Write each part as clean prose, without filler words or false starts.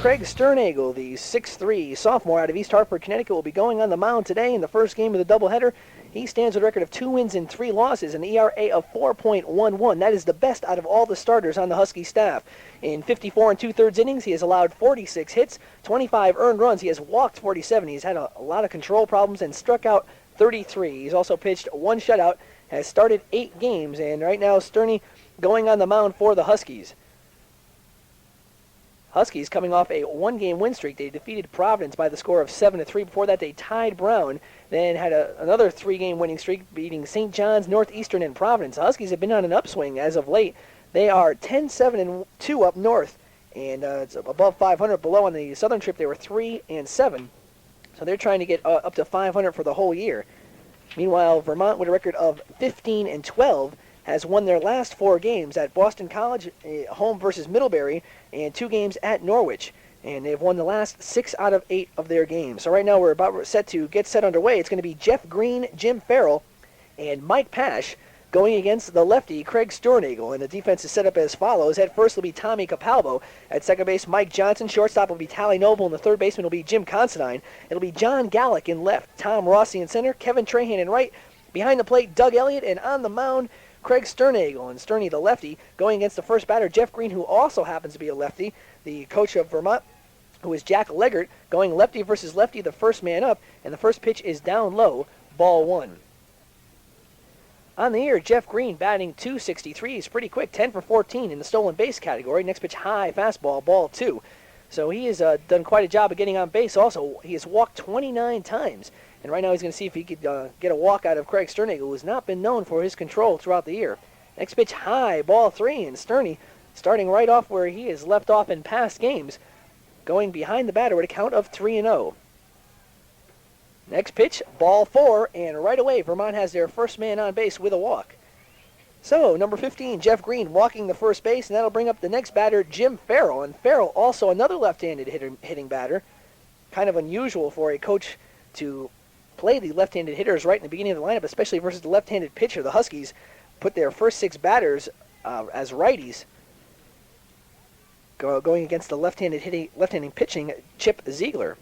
Craig Sternagel, the 6'3 sophomore out of East Hartford, Connecticut, will be going on the mound today in the first game of the doubleheader. He stands with a record of 2 wins and 3 losses, an ERA of 4.11. That is the best out of all the starters on the Husky staff. In 54 and 2/3 innings, he has allowed 46 hits, 25 earned runs. He has walked 47. He's had a lot of control problems and struck out 33. He's also pitched 1 shutout, has started 8 games, and right now Sterney going on the mound for the Huskies. Huskies coming off a 1-game win streak. They defeated Providence by the score of 7-3. Before that, they tied Brown, then had another 3-game winning streak, beating St. John's, Northeastern, and Providence. The Huskies have been on an upswing as of late. They are 10-7-2 up north, and it's above 500. Below on the southern trip, they were 3-7. So they're trying to get up to 500 for the whole year. Meanwhile, Vermont, with a record of 15-12, has won their last 4 games at Boston College, home versus Middlebury, and 2 games at Norwich. And they've won the last 6 out of 8 of their games. So right now we're about set to get set underway. It's going to be Jeff Green, Jim Farrell, and Mike Pash going against the lefty Craig Sternagel. And the defense is set up as follows. At first will be Tommy Capalvo. At second base, Mike Johnson. Shortstop will be Tally Noble. And the third baseman will be Jim Considine. It'll be John Gallick in left, Tom Rossi in center, Kevin Trahan in right. Behind the plate, Doug Elliott, and on the mound, Craig Sternagel. And Sterney, the lefty, going against the first batter, Jeff Green, who also happens to be a lefty, the coach of Vermont, who is Jack Leggert, going lefty versus lefty, the first man up, and the first pitch is down low, ball 1. On the year, Jeff Green batting .263. He's pretty quick, 10 for 14 in the stolen base category. Next pitch, high fastball, ball 2. So he has done quite a job of getting on base. Also, he has walked 29 times. And right now he's going to see if he could get a walk out of Craig Sternagel, who has not been known for his control throughout the year. Next pitch, high, ball 3, and Sterney starting right off where he has left off in past games, going behind the batter with a count of 3-0. Next pitch, ball 4, and right away Vermont has their first man on base with a walk. So, number 15, Jeff Green walking the first base, and that'll bring up the next batter, Jim Farrell. And Farrell, also another left-handed hitting batter. Kind of unusual for a coach to play the left-handed hitters right in the beginning of the lineup, especially versus the left-handed pitcher. The Huskies put their first 6 batters as righties, going against the left-handed pitching, Chip Ziegler.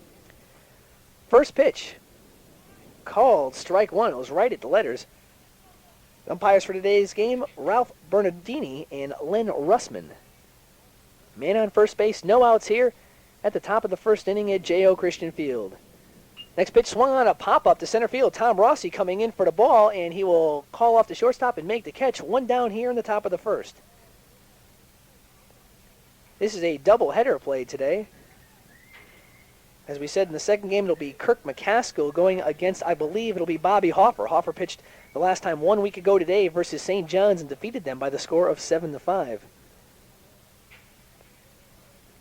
First pitch, called strike 1. It was right at the letters. Umpires for today's game, Ralph Bernardini and Len Russman. Man on first base, no outs here at the top of the first inning at J.O. Christian Field. Next pitch swung on a pop-up to center field. Tom Rossi coming in for the ball, and he will call off the shortstop and make the catch. 1 down here in the top of the first. This is a doubleheader played today. As we said in the second game, it'll be Kirk McCaskill going against, I believe, it'll be Bobby Hoffer. Hoffer pitched the last time 1 week ago today versus St. John's and defeated them by the score of 7-5.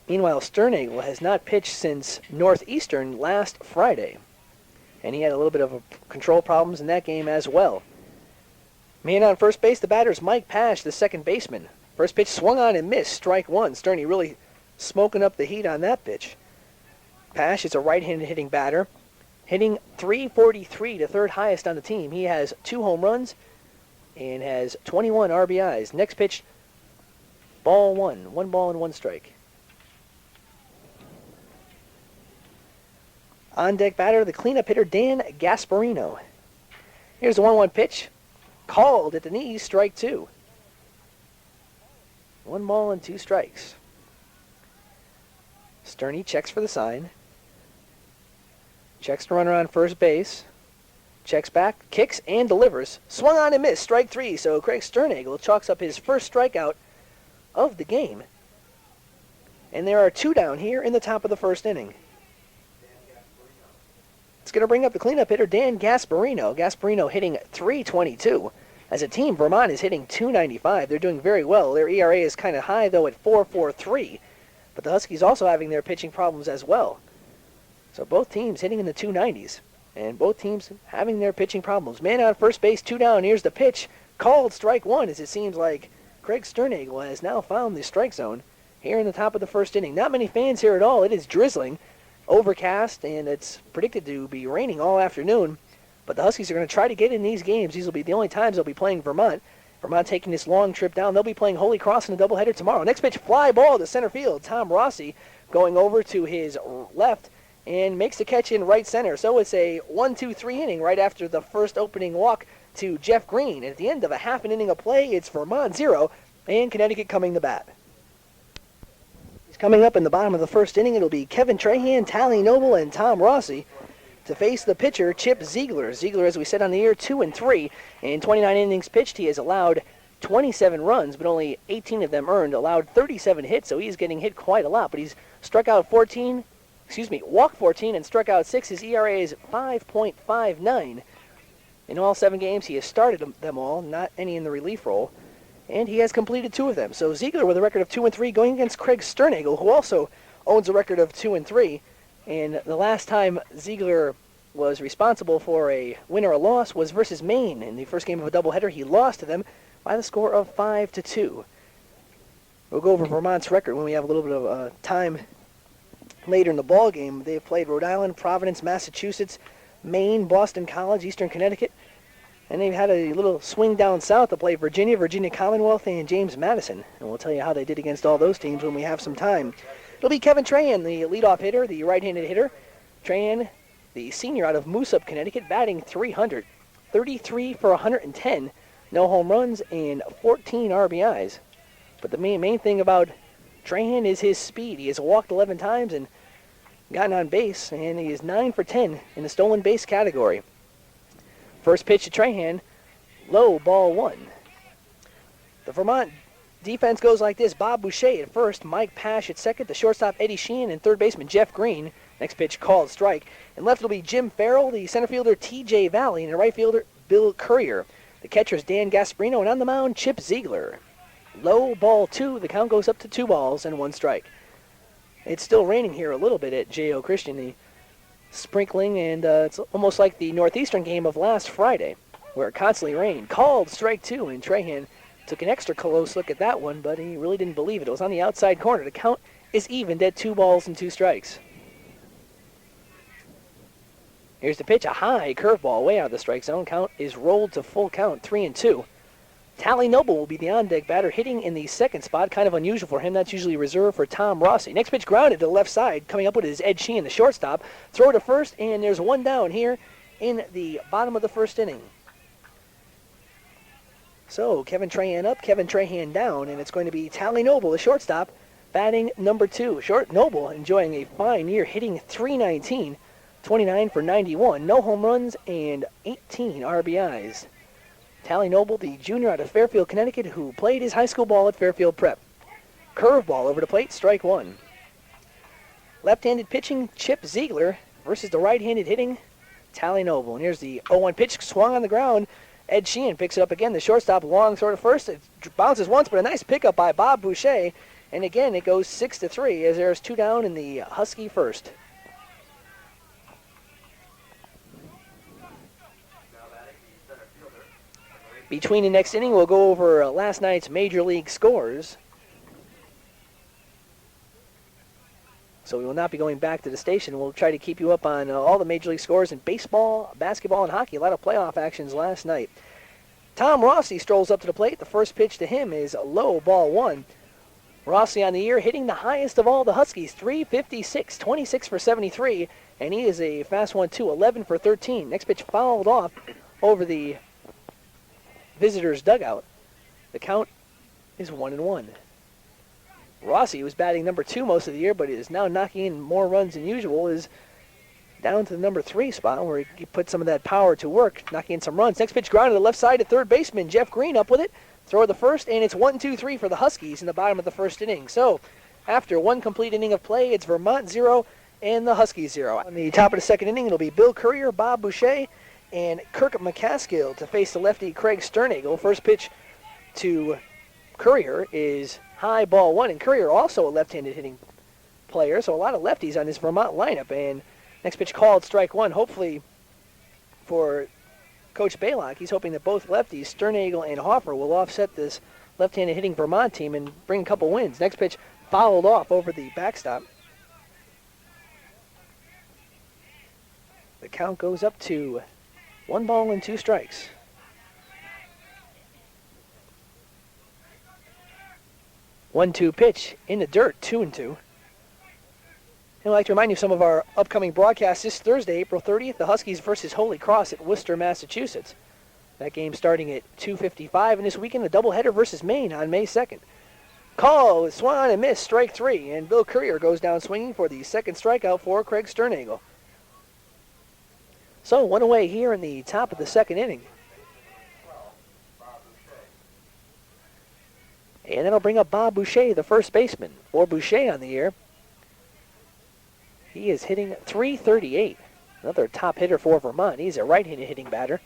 Meanwhile, Sternagel has not pitched since Northeastern last Friday, and he had a little bit of control problems in that game as well. Man on first base, the batter is Mike Pash, the second baseman. First pitch swung on and missed, strike 1. Sterney really smoking up the heat on that pitch. Pash is a right-handed hitting batter, hitting .343, the third highest on the team. He has 2 home runs and has 21 RBIs. Next pitch, ball 1. 1 ball and 1 strike. On deck batter, the cleanup hitter, Dan Gasparino. Here's the 1-1 pitch. Called at the knees, strike 2. 1 ball and 2 strikes. Sterney checks for the sign. Checks the runner on first base. Checks back, kicks, and delivers. Swung on and missed, strike 3. So Craig Sternagel chalks up his first strikeout of the game. And there are 2 down here in the top of the first inning. It's going to bring up the cleanup hitter, Dan Gasparino. Gasparino hitting .322. As a team, Vermont is hitting .295. They're doing very well. Their ERA is kind of high, though, at 4.43. But the Huskies also having their pitching problems as well. So both teams hitting in the 290s. And both teams having their pitching problems. Man on first base, 2 down. Here's the pitch. Called strike 1, as it seems like Craig Sternagel has now found the strike zone here in the top of the first inning. Not many fans here at all. It is drizzling, overcast, and it's predicted to be raining all afternoon. But the Huskies are going to try to get in these games. These will be the only times they'll be playing Vermont. Vermont taking this long trip down. They'll be playing Holy Cross in a doubleheader tomorrow. Next pitch, fly ball to center field. Tom Rossi going over to his left and makes the catch in right center. So it's a 1-2-3 inning right after the first opening walk to Jeff Green. And at the end of a half an inning of play, it's Vermont 0 and Connecticut coming to bat. He's coming up in the bottom of the first inning. It'll be Kevin Trahan, Tally Noble, and Tom Rossi to face the pitcher, Chip Ziegler. Ziegler, as we said on the air, 2-3. In 29 innings pitched, he has allowed 27 runs, but only 18 of them earned, allowed 37 hits, so he's getting hit quite a lot. But he's walked 14 and struck out 6. His ERA is 5.59. In all 7 games, he has started them all, not any in the relief role, and he has completed 2 of them. So Ziegler with a record of 2-3 going against Craig Sternagel, who also owns a record of 2-3. And the last time Ziegler was responsible for a win or a loss was versus Maine. In the first game of a doubleheader, he lost to them by the score of 5-2. We'll go over Vermont's record when we have a little bit of time later in the ball game. They've played Rhode Island, Providence, Massachusetts, Maine, Boston College, Eastern Connecticut, and they've had a little swing down south to play Virginia, Virginia Commonwealth, and James Madison. And we'll tell you how they did against all those teams when we have some time. It'll be Kevin Trahan, the leadoff hitter, the right-handed hitter. Trahan, the senior out of Moosup, Connecticut, batting .300, 33 for 110, no home runs, and 14 RBIs. But the main thing about Trahan is his speed. He has walked 11 times and gotten on base, and he is 9 for 10 in the stolen base category. First pitch to Trahan, low, ball 1. The Vermont defense goes like this. Bob Boucher at first, Mike Pash at second, the shortstop Eddie Sheehan, and third baseman Jeff Green. Next pitch called strike. And left will be Jim Farrell, the center fielder TJ Valley, and the right fielder Bill Courier. The catchers Dan Gasparino, and on the mound Chip Ziegler. Low, ball 2. The count goes up to 2 balls and 1 strike. It's still raining here a little bit at J.O. Christian, the sprinkling, and it's almost like the Northeastern game of last Friday, where it constantly rained. Called strike 2, and Trahan took an extra close look at that one, but he really didn't believe it. It was on the outside corner. The count is evened at 2 balls and 2 strikes. Here's the pitch, a high curveball way out of the strike zone. Count is rolled to full count, 3-2. Tally Noble will be the on-deck batter, hitting in the second spot. Kind of unusual for him. That's usually reserved for Tom Rossi. Next pitch grounded to the left side. Coming up with his Ed Sheehan, the shortstop. Throw to first, and there's 1 down here in the bottom of the first inning. So Kevin Trahan up, Kevin Trahan down, and it's going to be Tally Noble, the shortstop, batting number 2. Noble enjoying a fine year, hitting .319, 29 for 91, no home runs, and 18 RBIs. Tally Noble, the junior out of Fairfield, Connecticut, who played his high school ball at Fairfield Prep. Curveball over the plate, strike 1. Left-handed pitching, Chip Ziegler versus the right-handed hitting, Tally Noble. And here's the 0-1 pitch, swung on the ground. Ed Sheehan picks it up again. The shortstop, long throw to first. It bounces once, but a nice pickup by Bob Boucher. And again, it goes 6-3 as there's 2 down in the Husky first. Between the next inning, we'll go over last night's Major League scores. So we will not be going back to the station. We'll try to keep you up on all the Major League scores in baseball, basketball, and hockey. A lot of playoff actions last night. Tom Rossi strolls up to the plate. The first pitch to him is low, ball 1. Rossi on the year hitting the highest of all the Huskies, 356, 26 for 73, and he is a fast one too, 11 for 13. Next pitch fouled off over the visitors' dugout. The count is 1-1. Rossi was batting number 2 most of the year, but is now knocking in more runs than usual, is down to the number 3 spot where he put some of that power to work, knocking in some runs. Next pitch ground to the left side to third baseman Jeff Green up with it. Throw to the first, and it's 1-2-3 for the Huskies in the bottom of the first inning. So after 1 complete inning of play, it's Vermont 0 and the Huskies 0. On the top of the second inning, it'll be Bill Courier, Bob Boucher, and Kirk McCaskill to face the lefty Craig Sternagel. First pitch to Courier is high, ball 1, and Courier also a left-handed hitting player, so a lot of lefties on this Vermont lineup. And next pitch called strike 1. Hopefully for Coach Baylock, he's hoping that both lefties, Sternagel and Hoffer, will offset this left-handed hitting Vermont team and bring a couple wins. Next pitch fouled off over the backstop. The count goes up to 1 ball and 2 strikes. 1-2 pitch in the dirt, 2-2. And I'd like to remind you of some of our upcoming broadcasts this Thursday, April 30th, the Huskies versus Holy Cross at Worcester, Massachusetts. That game starting at 2:55, and this weekend the doubleheader versus Maine on May 2nd. Call, swung on and missed, strike 3, and Bill Courier goes down swinging for the second strikeout for Craig Sternagel. So, one away here in the top of the second inning. And that'll bring up Bob Boucher, the first baseman, for Boucher on the year. He is hitting .338. Another top hitter for Vermont. He's a right-handed hitting batter.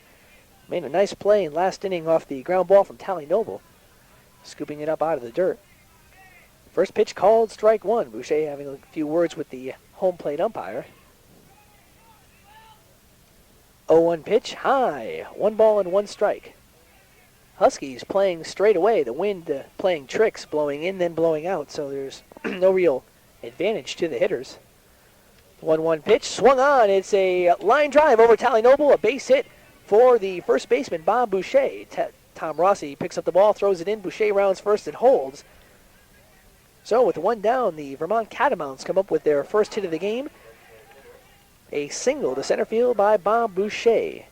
Made a nice play in last inning off the ground ball from Tally Noble, scooping it up out of the dirt. First pitch called, strike 1. Boucher having a few words with the home plate umpire. 0-1 pitch, high. 1 ball and 1 strike. Huskies playing straight away. The wind playing tricks, blowing in then blowing out, so there's no real advantage to the hitters. 1-1 pitch, swung on. It's a line drive over Tally Noble, a base hit for the first baseman, Bob Boucher. Tom Rossi picks up the ball, throws it in. Boucher rounds first and holds. So with 1 down, the Vermont Catamounts come up with their first hit of the game. A single to center field by Bob Boucher.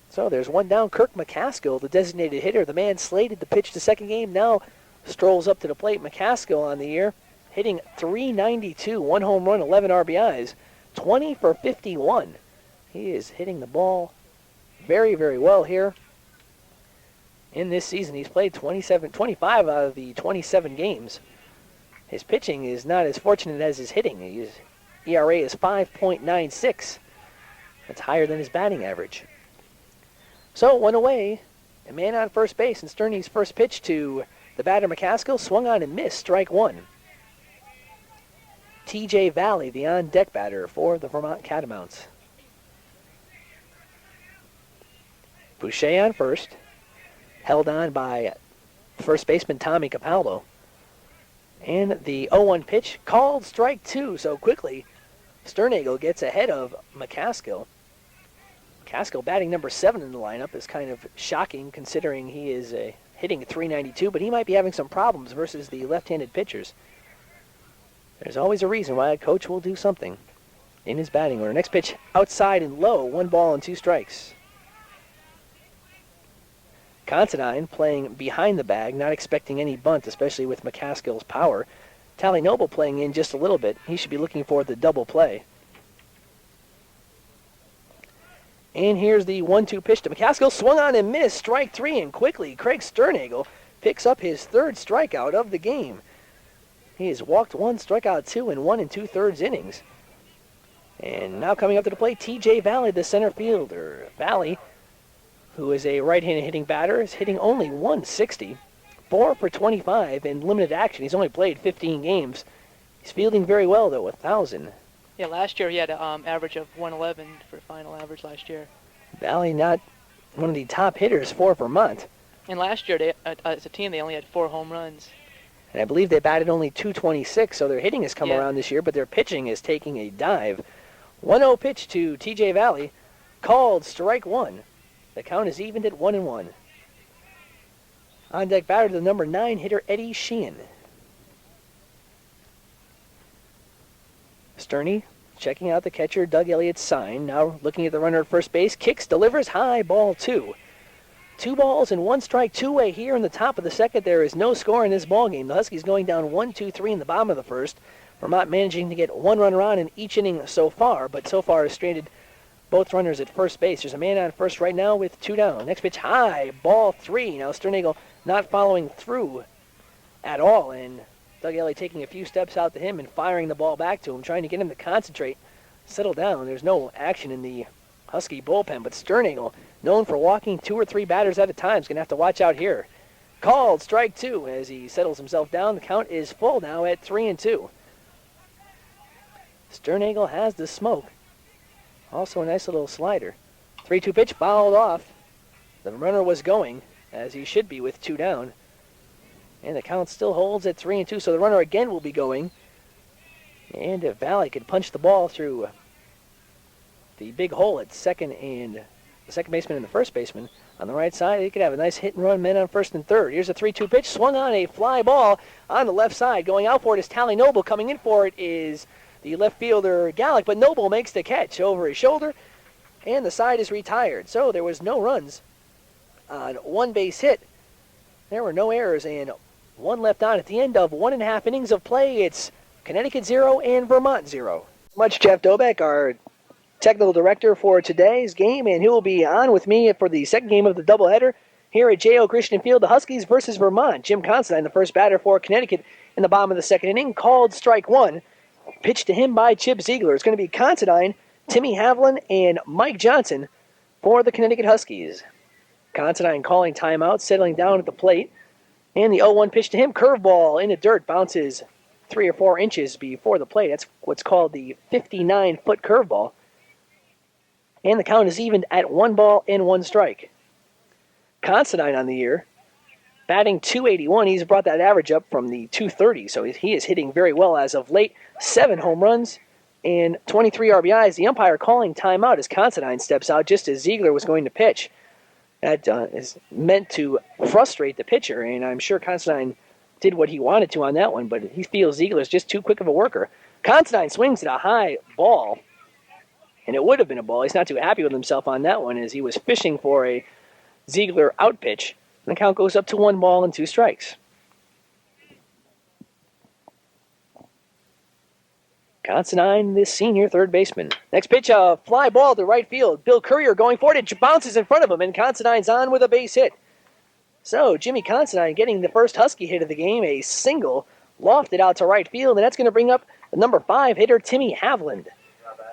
So there's 1 down. Kirk McCaskill, the designated hitter, the man slated to pitch the second game, now strolls up to the plate. McCaskill on the year, hitting .392, 1 home run, 11 RBIs, 20 for 51. He is hitting the ball very, very well here. In this season, he's played 25 out of the 27 games. His pitching is not as fortunate as his hitting. His ERA is 5.96. That's higher than his batting average. So, 1 away, a man on first base, and Sterney's first pitch to the batter McCaskill, swung on and missed, strike 1. TJ Valley, the on-deck batter for the Vermont Catamounts. Boucher on first, held on by first baseman Tommy Capaldo. And the 0-1 pitch, called strike 2. So quickly, Sternagel gets ahead of McCaskill. McCaskill batting number 7 in the lineup is kind of shocking considering he is hitting .392, but he might be having some problems versus the left-handed pitchers. There's always a reason why a coach will do something in his batting order. Next pitch, outside and low, 1 ball and 2 strikes. Considine playing behind the bag, not expecting any bunt, especially with McCaskill's power. Tally Noble playing in just a little bit. He should be looking for the double play. And here's the 1-2 pitch to McCaskill. Swung on and missed, strike 3, and quickly Craig Sternagel picks up his 3rd strikeout of the game. He has walked 1, struck out 2 in 1 2/3 innings. And now coming up to the plate, TJ Valley, the center fielder. Valley, who is a right-handed hitting batter, is hitting only .160, 4 for 25 in limited action. He's only played 15 games. He's fielding very well, though, 1,000. Yeah, last year he had an average of 111 for final average last year. Valley not one of the top hitters for Vermont. And last year, they, as a team, they only had 4 home runs. And I believe they batted only .226, so their hitting has come around this year, but their pitching is taking a dive. 1-0 pitch to TJ Valley, called strike 1. The count is evened at 1-1. On deck batter, the number 9 hitter, Eddie Sheehan. Sterney checking out the catcher, Doug Elliott's sign. Now looking at the runner at first base. Kicks, delivers, high, ball 2. 2 balls and 1 strike, 2-way here in the top of the second. There is no score in this ballgame. The Huskies going down 1-2-3 in the bottom of the first. Vermont managing to get 1 run on in each inning so far, but so far has stranded both runners at first base. There's a man on first right now with 2 down. Next pitch, high, ball 3. Now Sternagel not following through at all, and Doug Elliott taking a few steps out to him and firing the ball back to him, trying to get him to concentrate, settle down. There's no action in the Husky bullpen, but Sternagel, known for walking 2 or 3 batters at a time, is going to have to watch out here. Called strike 2 as he settles himself down. The count is full now at 3-2. Sternagel has the smoke. Also a nice little slider. 3-2 pitch fouled off. The runner was going, as he should be with 2 down. And the count still holds at 3-2, so the runner again will be going. And if Valley could punch the ball through the big hole at second and the second baseman and the first baseman on the right side. He could have a nice hit and run, men on first and third. Here's a 3-2 pitch, swung on a fly ball on the left side. Going out for it is Tally Noble. Coming in for it is the left fielder Gallick, but Noble makes the catch over his shoulder, and the side is retired. So there was no runs on one base hit. There were no errors, and one left on at the end of 1.5 innings of play. It's Connecticut 0 and Vermont 0. Much Jeff Dobeck, our technical director for today's game, and he will be on with me for the second game of the doubleheader here at J.O. Christian Field, the Huskies versus Vermont. Jim Considine, the first batter for Connecticut in the bottom of the second inning, called strike one. Pitched to him by Chip Ziegler. It's going to be Considine, Timmy Havlin, and Mike Johnson for the Connecticut Huskies. Considine calling timeout, settling down at the plate. And the 0-1 pitch to him, curveball in the dirt, bounces 3 or 4 inches before the plate. That's what's called the 59-foot curveball. And the count is evened at 1 ball and 1 strike. Considine on the year, batting .281. He's brought that average up from the .230, so he is hitting very well as of late. 7 home runs and 23 RBIs. The umpire calling timeout as Considine steps out just as Ziegler was going to pitch. That is meant to frustrate the pitcher, and I'm sure Considine did what he wanted to on that one, but he feels Ziegler's just too quick of a worker. Considine swings at a high ball, and it would have been a ball. He's not too happy with himself on that one as he was fishing for a Ziegler out pitch. And the count goes up to 1 ball and 2 strikes. Considine, the senior third baseman. Next pitch, a fly ball to right field. Bill Courier going for it. It bounces in front of him, and Considine's on with a base hit. So Jimmy Considine getting the first Husky hit of the game, a single, lofted out to right field, and that's going to bring up the number 5 hitter, Timmy Havlin.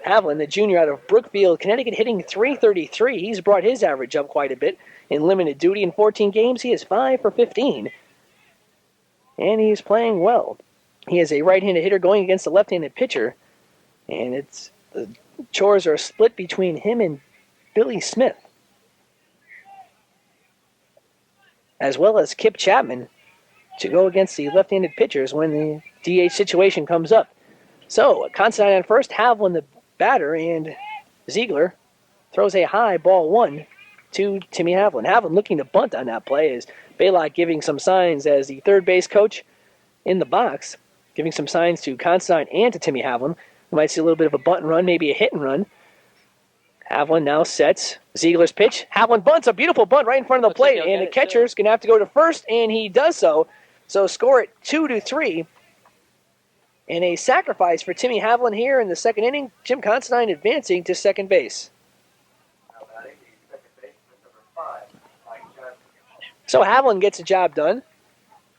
Havlin, the junior out of Brookfield, Connecticut, hitting .333. He's brought his average up quite a bit in limited duty. In 14 games, he is 5 for 15, and he's playing well. He is a right-handed hitter going against a left-handed pitcher, and the chores are split between him and Billy Smith, as well as Kip Chapman, to go against the left-handed pitchers when the DH situation comes up. So, Considine on first, Havlin the batter, and Ziegler throws a high ball 1 to Timmy Havlin. Havlin looking to bunt on that play as Baylock giving some signs as the third base coach in the box, giving some signs to Considine and to Timmy Havlin. We might see a little bit of a bunt and run, maybe a hit and run. Havlin now sets Ziegler's pitch. Havlin bunts, a beautiful bunt right in front of the plate, and the catcher's going to have to go to first, and he does so. So score it 2-3. And a sacrifice for Timmy Havlin here in the second inning. Jim Considine advancing to second base. So Havlin gets the job done.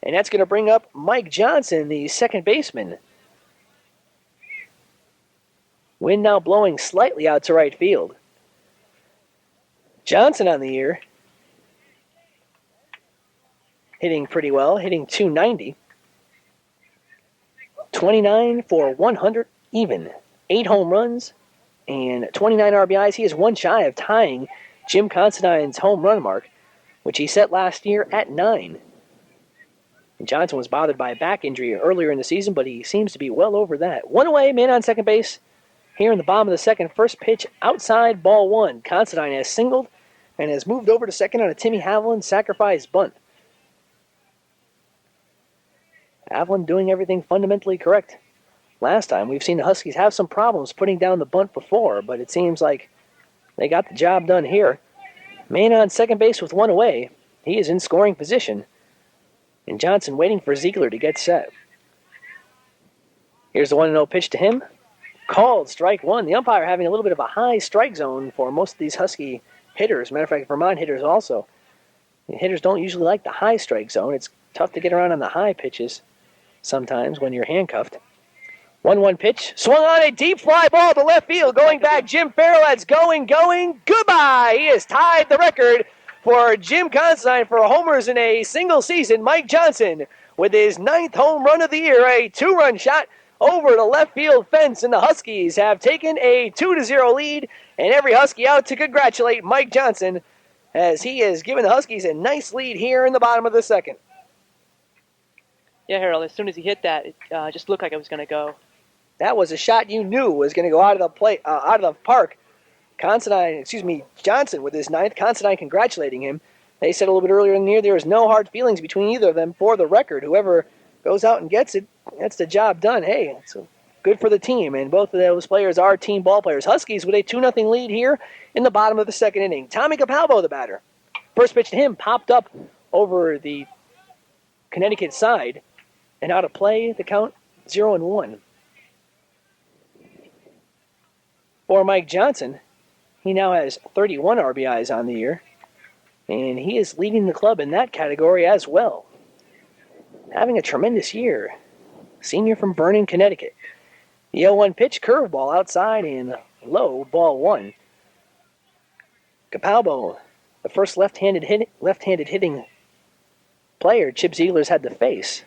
And that's going to bring up Mike Johnson, the second baseman. Wind now blowing slightly out to right field. Johnson on the year, hitting pretty well, hitting .290. 29 for 100 even. 8 home runs and 29 RBIs. He is 1 shy of tying Jim Considine's home run mark, which he set last year at 9. And Johnson was bothered by a back injury earlier in the season, but he seems to be well over that. 1 away, man on second base. Here in the bottom of the second, first pitch outside, ball 1. Considine has singled and has moved over to second on a Timmy Havlin sacrifice bunt. Havlin doing everything fundamentally correct. Last time, we've seen the Huskies have some problems putting down the bunt before, but it seems like they got the job done here. Man on second base with 1 away. He is in scoring position. And Johnson waiting for Ziegler to get set. Here's the 1-0 pitch to him. Called strike 1. The umpire having a little bit of a high strike zone for most of these Husky hitters. Matter of fact, Vermont hitters also. The hitters don't usually like the high strike zone. It's tough to get around on the high pitches sometimes when you're handcuffed. 1-1 pitch. Swung on a deep fly ball to left field. Going back, Jim Farrell. That's going. Goodbye. He has tied the record for Jim Considine for homers in a single season. Mike Johnson with his 9th home run of the year, a 2-run shot over the left field fence, and the Huskies have taken a 2-0 lead, and every Husky out to congratulate Mike Johnson as he has given the Huskies a nice lead here in the bottom of the second. Yeah, Harold, as soon as he hit that, it just looked like it was going to go. That was a shot you knew was going to go out of the park. Johnson with his 9th. Considine congratulating him. They said a little bit earlier in the year there was no hard feelings between either of them. For the record, whoever goes out and gets it, that's the job done. Hey, it's good for the team, and both of those players are team ball players. Huskies with a 2-0 lead here in the bottom of the second inning. Tommy Capalbo, the batter. First pitch to him popped up over the Connecticut side, and out of play, the count 0-1. For Mike Johnson, he now has 31 RBIs on the year, and he is leading the club in that category as well. Having a tremendous year. Senior from Vernon, Connecticut. The 0-1 pitch, curveball outside and low, ball 1. Capalbo, the first left-handed hitting player Chip Ziegler's had to face.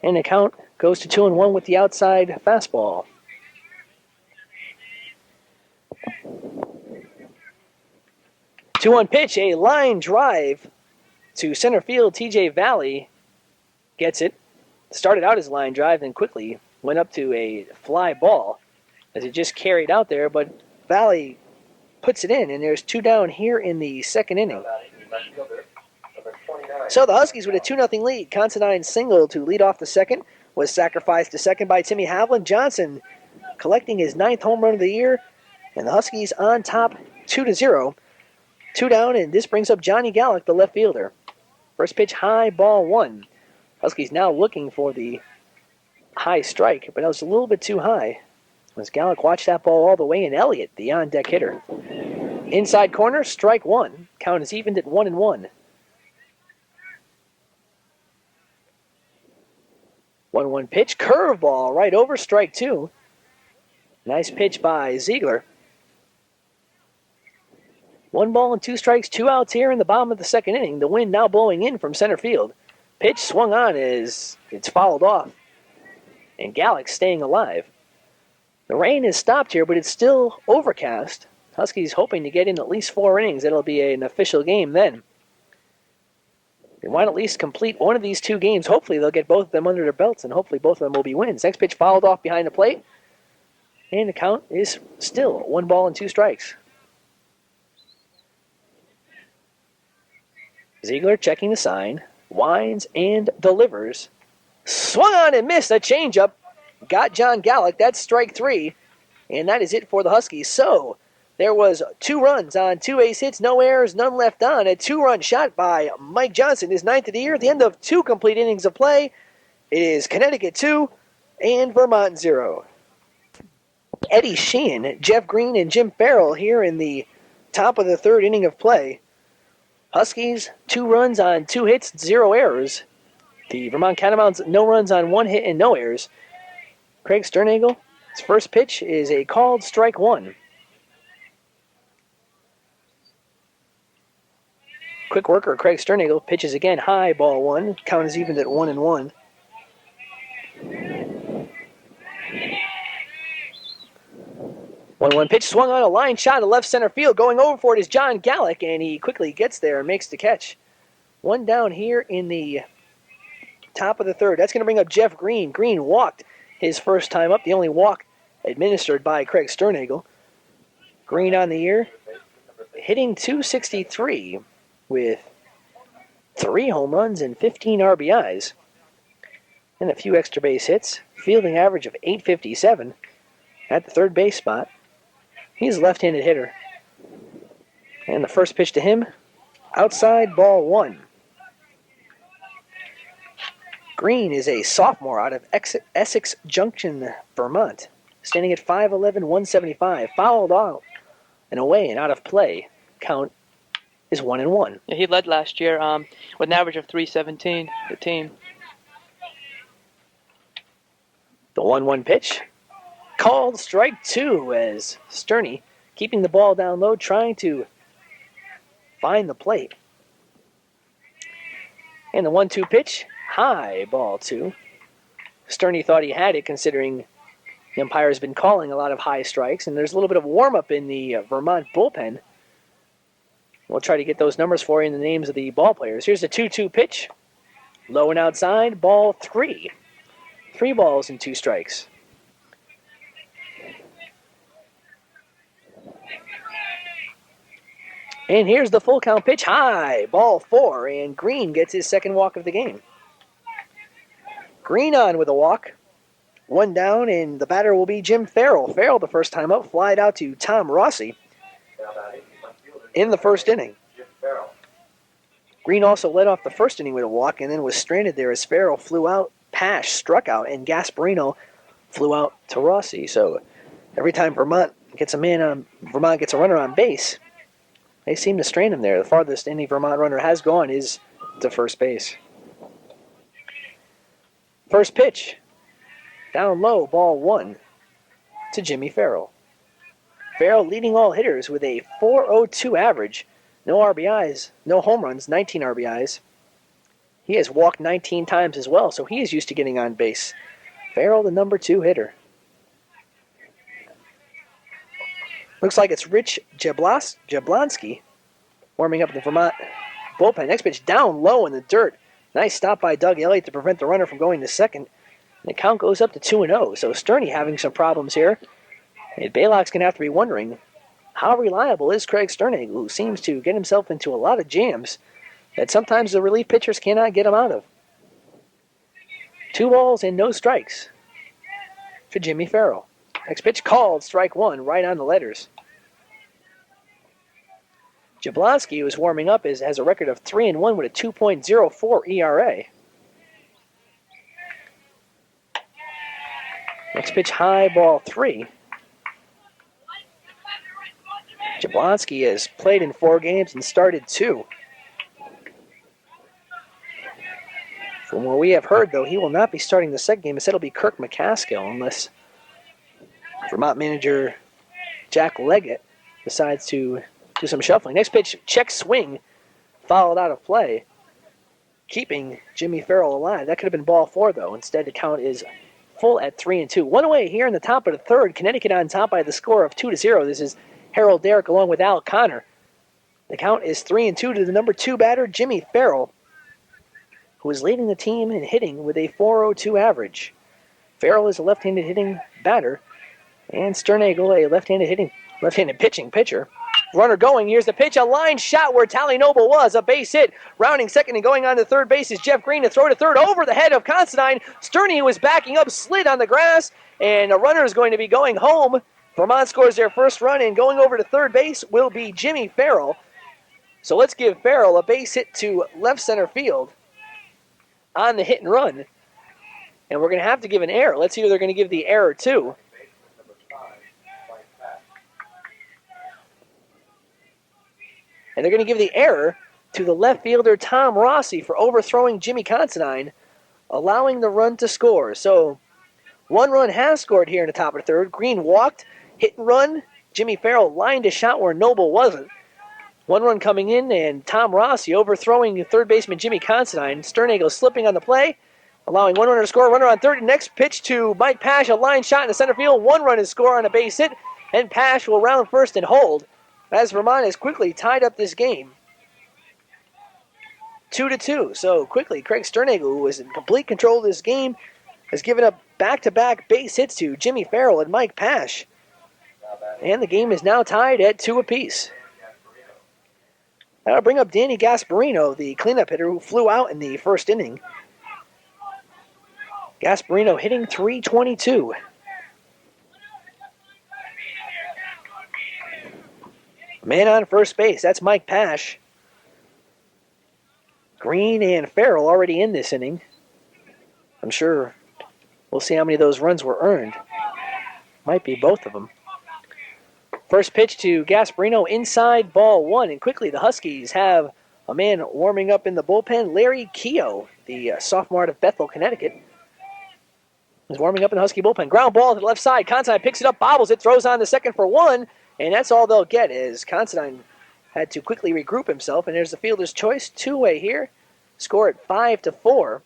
And the count goes to 2-1 with the outside fastball. Two-one pitch, a line drive to center field. TJ Valley gets it. Started out as a line drive, then quickly went up to a fly ball as it just carried out there, but Valley puts it in, and there's 2 down here in the second inning. So the Huskies with a 2-0 lead. Considine single to lead off the second was sacrificed to second by Timmy Havlin. Johnson collecting his 9th home run of the year, and the Huskies on top 2-0. 2 down, and this brings up Johnny Gallick, the left fielder. First pitch high, ball 1. Huskies now looking for the high strike, but that was a little bit too high. As Gallick watched that ball all the way, and Elliott, the on-deck hitter. Inside corner, strike 1. Count is evened at 1-1. 1-1 pitch, curveball right over, strike 2. Nice pitch by Ziegler. 1 ball and 2 strikes, 2 outs here in the bottom of the second inning. The wind now blowing in from center field. Pitch swung on as it's fouled off. And Gallick staying alive. The rain has stopped here, but it's still overcast. Huskies hoping to get in at least 4 innings. It'll be an official game then. They want to at least complete one of these 2 games. Hopefully they'll get both of them under their belts, and hopefully both of them will be wins. Next pitch fouled off behind the plate. And the count is still 1 ball and 2 strikes. Ziegler checking the sign, winds and delivers. Swung on and missed a changeup. Got John Gallick. That's strike 3. And that is it for the Huskies. So there was 2 runs on 2 ace hits, no errors, none left on. A 2-run shot by Mike Johnson, his 9th of the year. At the end of 2 complete innings of play, it is Connecticut 2 and Vermont 0. Eddie Sheehan, Jeff Green, and Jim Farrell here in the top of the 3rd inning of play. Huskies, 2 runs on 2 hits, 0 errors. The Vermont Catamounts, no runs on 1 hit and no errors. Craig Sternagel, his first pitch is a called strike 1. Quick worker Craig Sternagel pitches again high, ball 1. Count is evened at 1-1. 1-1 pitch swung on, a line shot to left center field. Going over for it is John Gallick, and he quickly gets there and makes the catch. 1 down here in the top of the 3rd. That's going to bring up Jeff Green. Green walked his first time up, the only walk administered by Craig Sternagel. Green on the year, hitting .263 with 3 home runs and 15 RBIs. And a few extra base hits. Fielding average of .857 at the 3rd base spot. He's a left-handed hitter. And the first pitch to him, outside, ball 1. Green is a sophomore out of Essex Junction, Vermont. Standing at 5'11", 175. Fouled out and away and out of play. Count is 1-1. Yeah, he led last year with an average of .317, the team. The 1-1 pitch. Called strike 2 as Sterney keeping the ball down low, trying to find the plate. And the 1-2 pitch, high, ball 2. Sterney thought he had it, considering the umpire has been calling a lot of high strikes, and there's a little bit of warm-up in the Vermont bullpen. We'll try to get those numbers for you in the names of the ball players. Here's the 2-2 pitch. Low and outside, ball 3. 3 balls and 2 strikes. And here's the full count pitch high. Ball 4, and Green gets his second walk of the game. Green on with a walk. One down, and the batter will be Jim Farrell. Farrell, the first time up, flied out to Tom Rossi in the first inning. Green also led off the first inning with a walk and then was stranded there as Farrell flew out. Pash struck out, and Gasparino flew out to Rossi. So every time Vermont gets a runner on base, they seem to strand him there. The farthest any Vermont runner has gone is to first base. First pitch, down low, ball 1 to Jimmy Farrell. Farrell leading all hitters with a .402 average. No RBIs, no home runs, 19 RBIs. He has walked 19 times as well, so he is used to getting on base. Farrell, the number 2 hitter. Looks like it's Rich Jablonski warming up the Vermont bullpen. Next pitch down low in the dirt. Nice stop by Doug Elliott to prevent the runner from going to second. And the count goes up to 2-0. So Sterney having some problems here. And Baylock's going to have to be wondering, how reliable is Craig Sterney, who seems to get himself into a lot of jams that sometimes the relief pitchers cannot get him out of. 2 balls and no strikes for Jimmy Farrell. Next pitch called, strike 1, right on the letters. Jablonski, who's warming up, has a record of 3-1 with a 2.04 ERA. Next pitch high, ball 3. Jablonski has played in 4 games and started 2. From what we have heard, though, he will not be starting the second game. Instead, it'll be Kirk McCaskill, unless Vermont manager Jack Leggett decides to do some shuffling. Next pitch, check swing, fouled out of play, keeping Jimmy Farrell alive. That could have been ball 4, though. Instead, the count is full at 3-2. One away here in the top of the third. Connecticut on top by the score of 2-0. This is Harold Darak along with Al Connor. The count is 3-2 to the number 2 batter, Jimmy Farrell, who is leading the team in hitting with a .402 average. Farrell is a left-handed hitting batter, and Sternagel a left-handed pitching pitcher. Runner going, here's the pitch, a line shot where Tally Noble was, a base hit. Rounding second and going on to third base is Jeff Green to throw to third over the head of Considine. Sterney, who was backing up, slid on the grass, and a runner is going to be going home. Vermont scores their first run, and going over to third base will be Jimmy Farrell. So let's give Farrell a base hit to left center field on the hit and run. And we're going to have to give an error. Let's see who they're going to give the error to. And they're going to give the error to the left fielder Tom Rossi for overthrowing Jimmy Considine, allowing the run to score. So 1 run has scored here in the top of the third. Green walked, hit and run. Jimmy Farrell lined a shot where Noble wasn't. 1 run coming in, and Tom Rossi overthrowing third baseman Jimmy Considine. Sternagel slipping on the play, allowing 1 runner to score. Runner on third. Next pitch to Mike Pash, a line shot in the center field. 1 run is score on a base hit, and Pash will round first and hold as Vermont has quickly tied up this game 2-2. So quickly, Craig Sternagel, who was in complete control of this game, has given up back-to-back base hits to Jimmy Farrell and Mike Pash. And the game is now tied at 2 apiece. That'll bring up Danny Gasparino, the cleanup hitter who flew out in the first inning. Gasparino hitting .322. Man on first base, that's Mike Pash. Green and Farrell already in this inning. I'm sure we'll see how many of those runs were earned. Might be both of them. First pitch to Gasparino, inside, ball 1. And quickly the Huskies have a man warming up in the bullpen. Larry Keogh, the sophomore out of Bethel, Connecticut, is warming up in the Husky bullpen. Ground ball to the left side. Considine picks it up, bobbles it, throws on the second for 1. And that's all they'll get, as Considine had to quickly regroup himself. And there's the fielder's choice. 2-way here. Score at 5-4.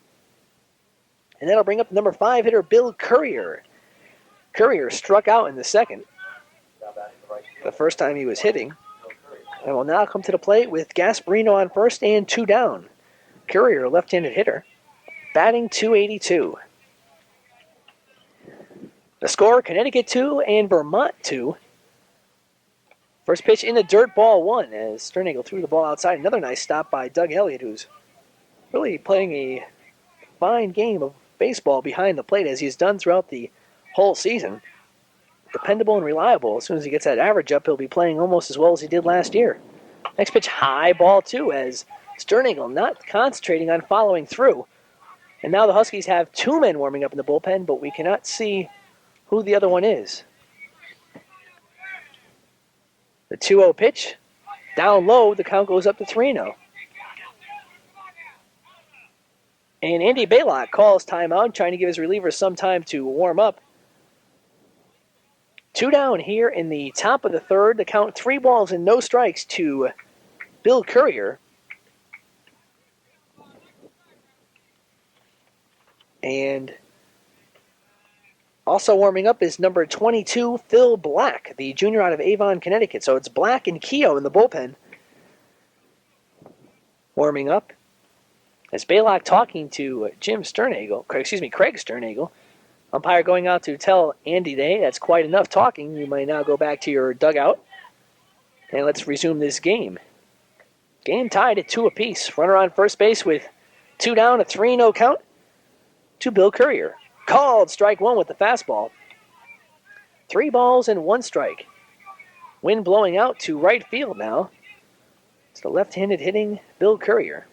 And that'll bring up the number 5 hitter, Bill Courier. Courier struck out in the second, the first time he was hitting, and will now come to the plate with Gasparino on first and 2 down. Courier, left-handed hitter, batting .282. The score, Connecticut 2 and Vermont 2. First pitch in the dirt, ball one, as Sternagle threw the ball outside. Another nice stop by Doug Elliott, who's really playing a fine game of baseball behind the plate as he's done throughout the whole season. Dependable and reliable. As soon as he gets that average up, he'll be playing almost as well as he did last year. Next pitch, high, ball two, as Sternagle not concentrating on following through. And now the Huskies have two men warming up in the bullpen, but we cannot see who the other one is. The 2-0 pitch, down low, the count goes up to 3-0. And Andy Baylock calls timeout, trying to give his relievers some time to warm up. 2 down here in the top of the third. The count 3 balls and no strikes to Bill Courier. And also warming up is number 22, Phil Black, the junior out of Avon, Connecticut. So it's Black and Keogh in the bullpen. Warming up. As Baylock talking to Craig Sternagle. Umpire going out to tell Andy Day, that's quite enough talking. You may now go back to your dugout. And let's resume this game. Game tied at 2 apiece. Runner on first base with 2 down, a 3-0 count to Bill Courier. Called strike one with the fastball. 3 balls and 1 strike. Wind blowing out to right field now. It's the left-handed hitting Bill Courier.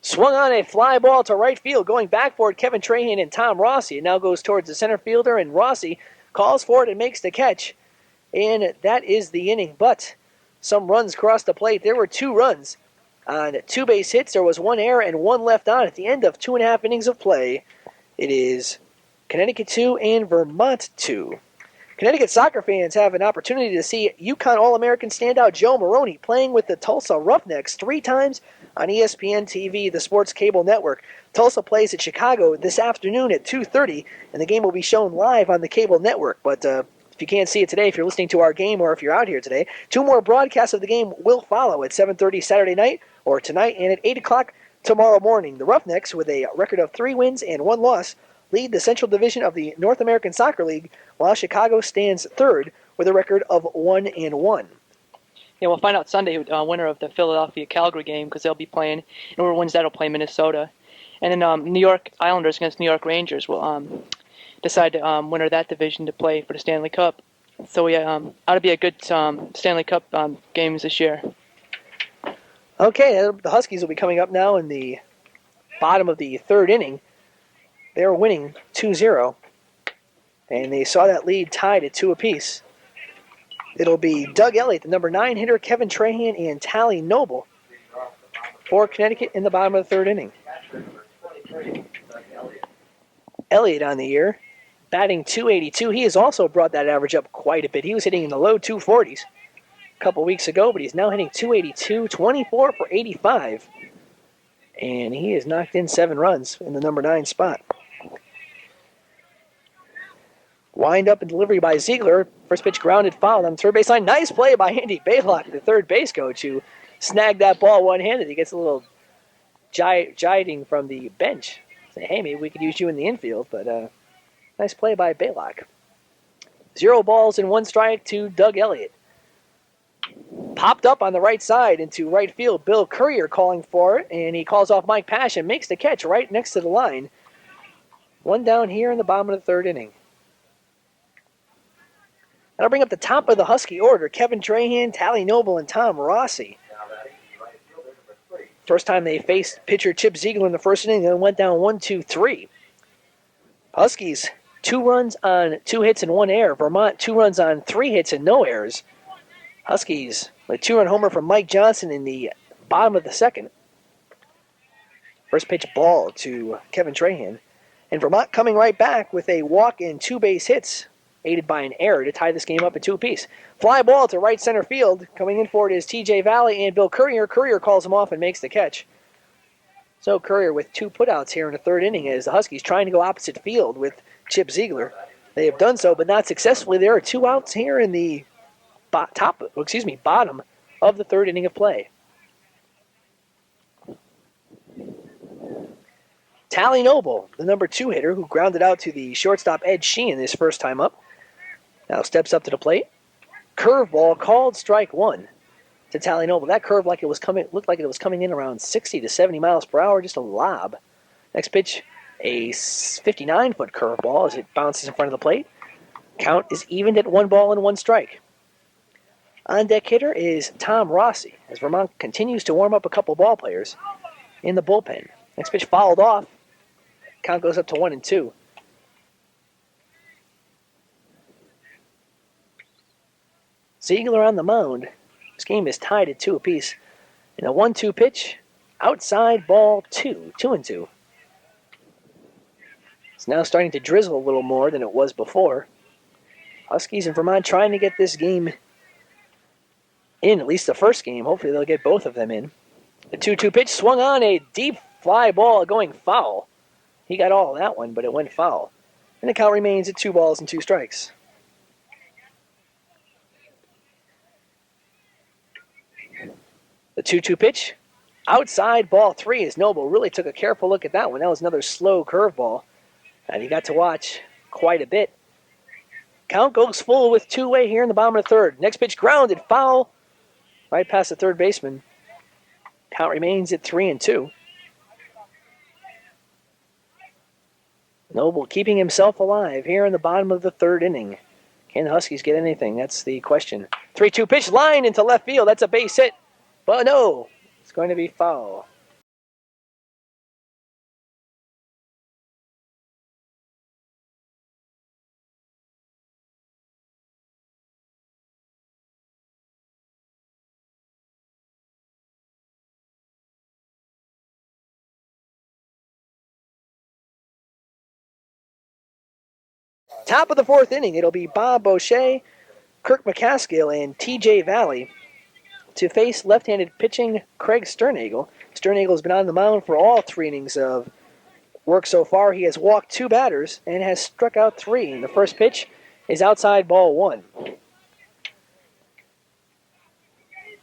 Swung on a fly ball to right field. Going back for it, Kevin Trahan and Tom Rossi. It now goes towards the center fielder, and Rossi calls for it and makes the catch. And that is the inning. But some runs crossed the plate. There were 2 runs on 2 base hits. There was 1 error and 1 left on at the end of 2.5 innings of play. It is Connecticut 2 and Vermont 2. Connecticut soccer fans have an opportunity to see UConn All-American standout Joe Maroney playing with the Tulsa Roughnecks 3 times on ESPN TV, the sports cable network. Tulsa plays at Chicago this afternoon at 2:30, and the game will be shown live on the cable network. But if you can't see it today, if you're listening to our game or if you're out here today, 2 more broadcasts of the game will follow at 7:30 Saturday night or tonight and at 8 o'clock tomorrow morning. The Roughnecks, with a record of 3 wins and 1 loss, lead the Central Division of the North American Soccer League, while Chicago stands third with a record of 1-1. Yeah, we'll find out Sunday winner of the Philadelphia-Calgary game because they'll be playing, and whoever wins that will play Minnesota. And then New York Islanders against New York Rangers will decide the winner of that division to play for the Stanley Cup. So we ought to be a good Stanley Cup games this year. Okay, the Huskies will be coming up now in the bottom of the third inning. They're winning 2-0, and they saw that lead tied at 2 apiece. It'll be Doug Elliott, the number 9 hitter, Kevin Trahan, and Tally Noble for Connecticut in the bottom of the third inning. Elliott on the year, batting .282. He has also brought that average up quite a bit. He was hitting in the low 240s a couple weeks ago, but he's now hitting .282, 24 for 85. And he has knocked in 7 runs in the number 9 spot. Wind up and delivery by Ziegler. First pitch grounded foul on the third baseline. Nice play by Andy Baylock, the third base coach, who snagged that ball one-handed. He gets a little jiding from the bench. Say, hey, maybe we could use you in the infield, but nice play by Baylock. 0 balls and 1 strike to Doug Elliott. Popped up on the right side into right field. Bill Courier calling for it, and he calls off Mike Pash and makes the catch right next to the line. 1 down here in the bottom of the third inning. That'll bring up the top of the Husky order. Kevin Trahan, Tally Noble, and Tom Rossi. First time they faced pitcher Chip Ziegler in the first inning, then went down 1-2-3. Huskies, 2 runs on 2 hits and 1 error. Vermont, 2 runs on 3 hits and no errors. Huskies, with a 2-run homer from Mike Johnson in the bottom of the second. First pitch ball to Kevin Trahan. And Vermont coming right back with a walk and 2 base hits, aided by an error to tie this game up at 2 apiece. Fly ball to right center field. Coming in for it is TJ Valley and Bill Courier. Courier calls him off and makes the catch. So Courier with 2 putouts here in the third inning as the Huskies trying to go opposite field with Chip Ziegler. They have done so, but not successfully. There are 2 outs here in the bottom of the third inning of play. Tally Noble, the number 2 hitter, who grounded out to the shortstop Ed Sheehan his first time up, now steps up to the plate. curveball called strike one to Tally Noble. That curve looked like it was coming in around 60 to 70 miles per hour, just a lob. Next pitch, a 59-foot curveball as it bounces in front of the plate. Count is evened at 1 strike. On deck hitter is Tom Rossi as Vermont continues to warm up a couple ball players in the bullpen. Next pitch fouled off. Count goes up to 1-2. Ziegler on the mound. This game is tied at 2 apiece. In a 1-2 pitch, outside ball 2, 2-2. It's now starting to drizzle a little more than it was before. Huskies and Vermont trying to get this game in, at least the first game. Hopefully they'll get both of them in. The 2-2 pitch swung on, a deep fly ball going foul. He got all of that one, but it went foul. And the count remains at 2 strikes. The 2-2 pitch, outside ball 3 as Noble really took a careful look at that one. That was another slow curveball, and he got to watch quite a bit. Count goes full with two-way here in the bottom of the third. Next pitch grounded, foul, right past the third baseman. Count remains at 3-2. Noble keeping himself alive here in the bottom of the third inning. Can the Huskies get anything? That's the question. 3-2 pitch, line into left field. That's a base hit. But no, it's going to be foul. Top of the fourth inning, it'll be Bob Boucher, Kirk McCaskill, and T.J. Valley to face left-handed pitching Craig Sternagel. Sternagel has been on the mound for all 3 innings of work so far. He has walked 2 batters and has struck out 3. And the first pitch is outside ball 1.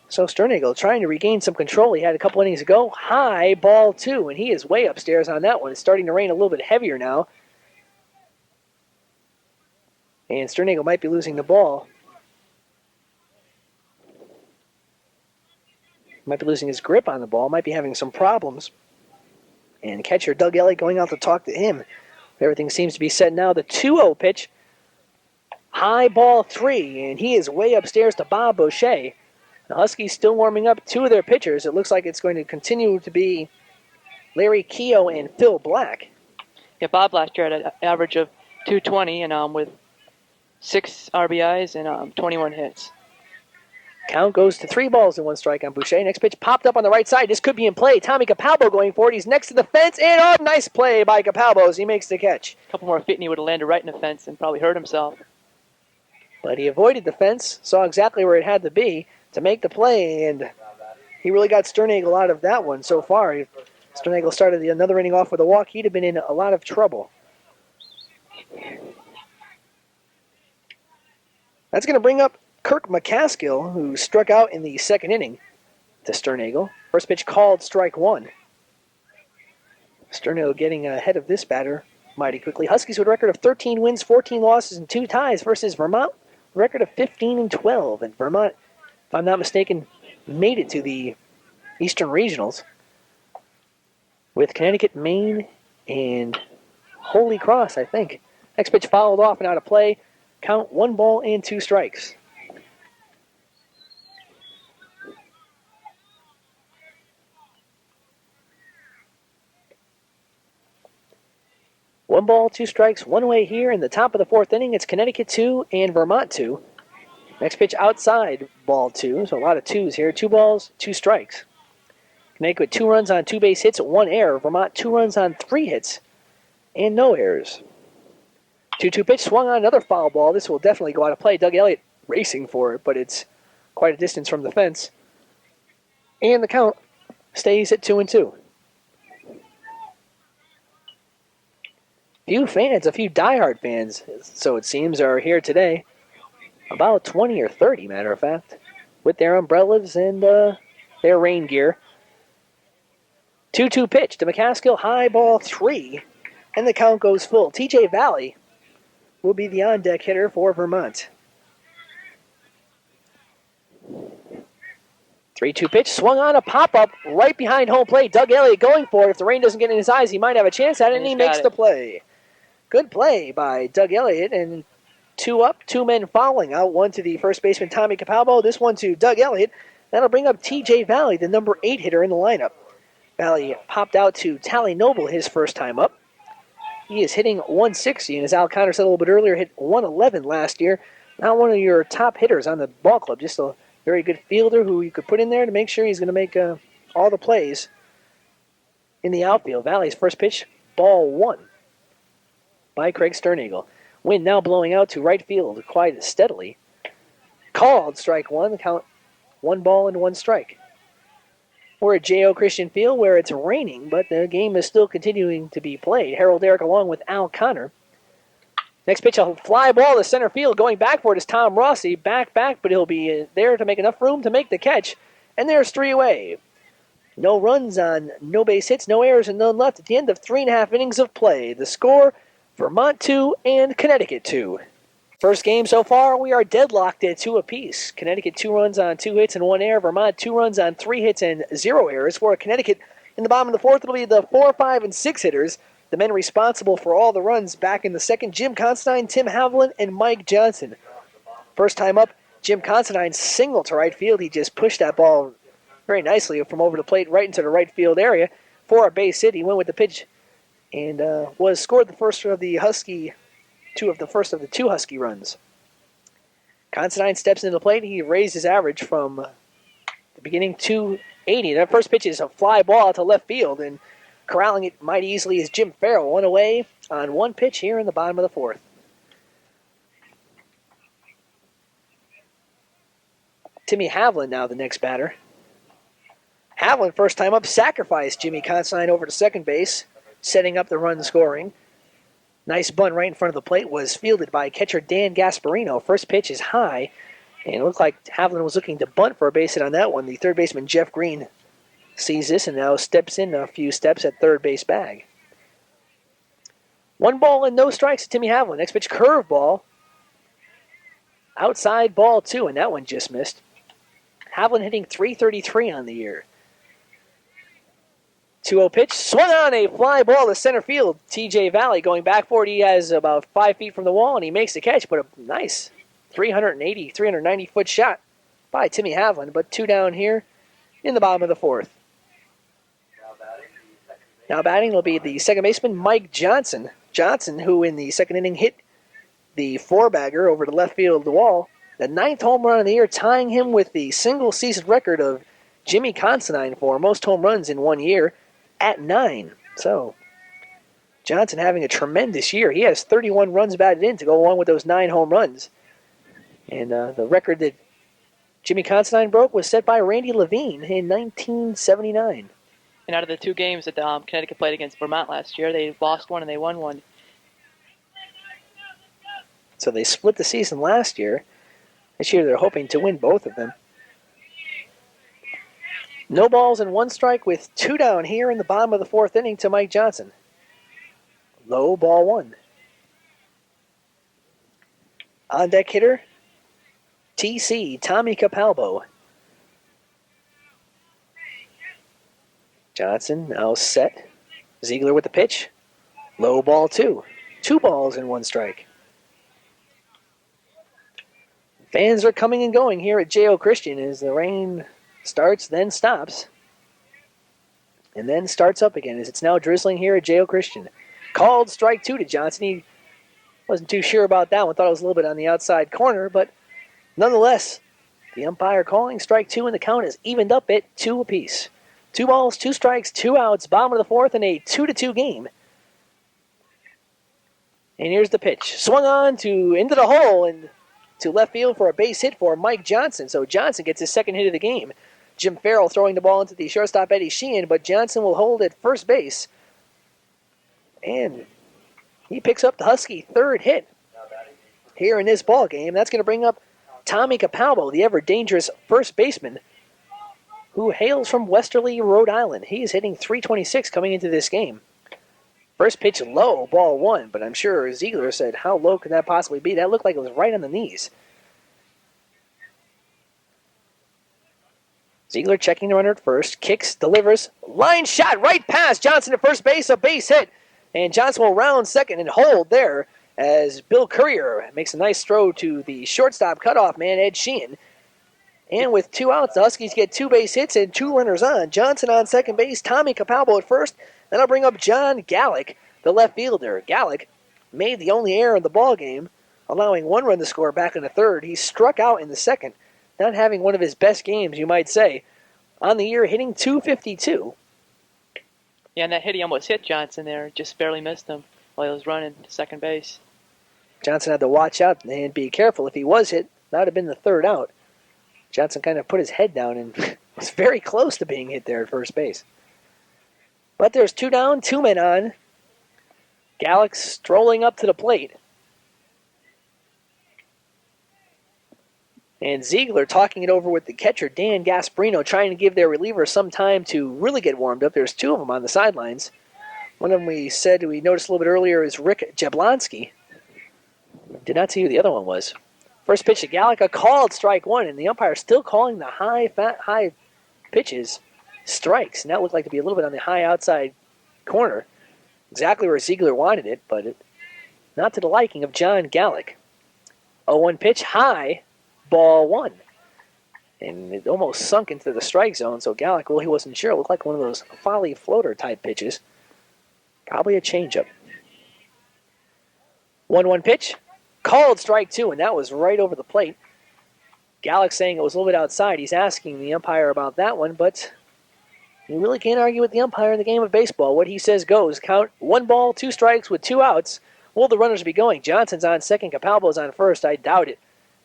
So Sternagel trying to regain some control. He had a couple innings ago. High ball 2, and he is way upstairs on that one. It's starting to rain a little bit heavier now. And Sternagel might be losing the ball. Might be losing his grip on the ball. Might be having some problems. And catcher Doug Elliott going out to talk to him. Everything seems to be set now. The 2-0 pitch. High ball 3. And he is way upstairs to Bob Boucher. The Huskies still warming up 2 of their pitchers. It looks like it's going to continue to be Larry Keough and Phil Black. Yeah, Bob last year had an average of 220 and with 6 RBIs and 21 hits. Count goes to 3 strike on Boucher. Next pitch popped up on the right side. This could be in play. Tommy Capalbo going for it. He's next to the fence. And nice play by Capalbo as he makes the catch. A couple more feet and he would have landed right in the fence and probably hurt himself. But he avoided the fence, saw exactly where it had to be to make the play, and he really got Sternagel out of that one so far. If Sternagel started another inning off with a walk, he'd have been in a lot of trouble. That's going to bring up Kirk McCaskill, who struck out in the second inning to Sternagel. First pitch called strike 1. Sternagel getting ahead of this batter mighty quickly. Huskies with a record of 13 wins, 14 losses, and 2 ties versus Vermont, a record of 15-12. And Vermont, if I'm not mistaken, made it to the Eastern Regionals with Connecticut, Maine, and Holy Cross, I think. Next pitch fouled off and out of play. Count 1 strikes. One ball, 2 strikes, 1 away here in the top of the fourth inning. It's Connecticut 2 and Vermont 2. Next pitch outside ball 2, so a lot of 2s here. 2 balls, 2 strikes. Connecticut 2 runs on 2 base hits, 1 error. Vermont 2 runs on 3 hits and no errors. 2-2 pitch swung on another foul ball. This will definitely go out of play. Doug Elliott racing for it, but it's quite a distance from the fence. And the count stays at 2-2. Few fans, a few diehard fans, so it seems, are here today. About 20 or 30, matter of fact, with their umbrellas and their rain gear. 2-2 pitch to McCaskill, high ball 3, and the count goes full. T.J. Valley will be the on-deck hitter for Vermont. 3-2 pitch, swung on, a pop-up right behind home plate. Doug Elliott going for it. If the rain doesn't get in his eyes, he might have a chance at it, and he makes the play. Good play by Doug Elliott, and 2 up, 2 men following out. 1 to the first baseman, Tommy Capalbo. This one to Doug Elliott. That'll bring up T.J. Valley, the number 8 hitter in the lineup. Valley popped out to Tally Noble his first time up. He is hitting 160, and as Al Connor said a little bit earlier, hit 111 last year. Not one of your top hitters on the ball club, just a very good fielder who you could put in there to make sure he's going to make all the plays in the outfield. Valley's first pitch, ball 1 by Craig Sterneagle. Wind now blowing out to right field quite steadily. Called strike 1, the count 1 ball and 1 strike. We're at J.O. Christian Field where it's raining, but the game is still continuing to be played. Harold Darak along with Al Connor. Next pitch, a fly ball to center field. Going back for it is Tom Rossi. Back, but he'll be there to make enough room to make the catch. And there's 3 away. No runs on no base hits, no errors, and none left at the end of 3.5 innings of play. The score, Vermont 2 and Connecticut 2. First game so far, we are deadlocked at 2 apiece. Connecticut 2 runs on 2 hits and 1 error. Vermont 2 runs on 3 hits and 0 errors. For Connecticut, in the bottom of the 4th, it'll be the 4, 5, and 6 hitters. The men responsible for all the runs back in the 2nd, Jim Constantine, Tim Haviland, and Mike Johnson. First time up, Jim Constantine single to right field. He just pushed that ball very nicely from over the plate right into the right field area for a base hit. He went with the pitch and was scored the first of the first of the 2 Husky runs. Constantine steps into the plate. He raised his average from the beginning to 80. That first pitch is a fly ball out to left field, and corralling it mighty easily is Jim Farrell. 1 away on 1 pitch here in the bottom of the 4th. Timmy Haviland now the next batter. Haviland, first time up, sacrificed Jimmy Constantine over to second base, setting up the run scoring. Nice bunt right in front of the plate was fielded by catcher Dan Gasparino. First pitch is high, and it looked like Haviland was looking to bunt for a base hit on that one. The third baseman, Jeff Green, sees this and now steps in a few steps at third base bag. 1 ball and no strikes to Timmy Haviland. Next pitch, curveball. Outside ball 2, and that one just missed. Haviland hitting .333 on the year. 2-0 pitch, swung on a fly ball to center field. T.J. Valley going back for it. He has about 5 feet from the wall, and he makes the catch. But a nice 390-foot shot by Timmy Haviland. But 2 down here in the bottom of the 4th. Now batting will be the second baseman, Mike Johnson. Johnson, who in the 2nd inning hit the 4-bagger over the left field of the wall. The 9th home run of the year, tying him with the single-season record of Jimmy Constantine for most home runs in 1 year at 9. So, Johnson having a tremendous year. He has 31 runs batted in to go along with those 9 home runs. And the record that Jimmy Constantine broke was set by Randy Levine in 1979. And out of the 2 games that Connecticut played against Vermont last year, they lost 1 and they won 1. So they split the season last year. This year they're hoping to win both of them. No balls and 1 strike with 2 down here in the bottom of the 4th inning to Mike Johnson. Low, ball 1. On deck hitter, TC, Tommy Capalbo. Johnson now set. Ziegler with the pitch. Low, ball 2. 2 balls and 1 strike. Fans are coming and going here at J.O. Christian as the rain starts, then stops, and then starts up again as it's now drizzling here at J.O. Christian. Called strike 2 to Johnson. He wasn't too sure about that one. Thought it was a little bit on the outside corner, but nonetheless, the umpire calling strike 2, and the count is evened up at 2 apiece. 2 balls, 2 strikes, 2 outs, bottom of the 4th, and a 2-2 game. And here's the pitch. Swung on to into the hole and to left field for a base hit for Mike Johnson. So Johnson gets his 2nd hit of the game. Jim Farrell throwing the ball into the shortstop Eddie Sheehan, but Johnson will hold at first base. And he picks up the Husky 3rd hit here in this ball game. That's going to bring up Tommy Capalbo, the ever-dangerous first baseman, who hails from Westerly, Rhode Island. He is hitting .326 coming into this game. First pitch low, ball 1, but I'm sure Ziegler said, how low could that possibly be? That looked like it was right on the knees. Ziegler checking the runner at first. Kicks, delivers. Line shot right past Johnson at first base. A base hit. And Johnson will round second and hold there as Bill Courier makes a nice throw to the shortstop cutoff man, Ed Sheehan. And with 2 outs, the Huskies get 2 base hits and 2 runners on. Johnson on second base, Tommy Capalbo at first. Then I'll bring up John Gallick, the left fielder. Gallick made the only error in the ball game, allowing 1 run to score back in the third. He struck out in the second, not having one of his best games, you might say. On the year, hitting .252. Yeah, and that hit, he almost hit Johnson there. Just barely missed him while he was running to second base. Johnson had to watch out and be careful. If he was hit, that would have been the 3rd out. Johnson kind of put his head down and was very close to being hit there at first base. But there's 2 down, 2 men on. Gallick strolling up to the plate. And Ziegler talking it over with the catcher, Dan Gasparino, trying to give their reliever some time to really get warmed up. There's 2 of them on the sidelines. One of them we noticed a little bit earlier is Rick Jablonski. Did not see who the other one was. First pitch to Gallick, a called strike 1, and the umpire still calling the high pitches strikes. And that looked like to be a little bit on the high outside corner. Exactly where Ziegler wanted it, but not to the liking of John Gallick. 0-1 pitch, high, ball 1. And it almost sunk into the strike zone, so Gallick, well, he wasn't sure. It looked like one of those folly floater type pitches. Probably a changeup. 1-1 pitch, called strike 2, and that was right over the plate. Gallick saying it was a little bit outside. He's asking the umpire about that one, but you really can't argue with the umpire in the game of baseball. What he says goes. Count 1 ball, 2 strikes with 2 outs. Will the runners be going? Johnson's on second, Capalbo's on first. I doubt it.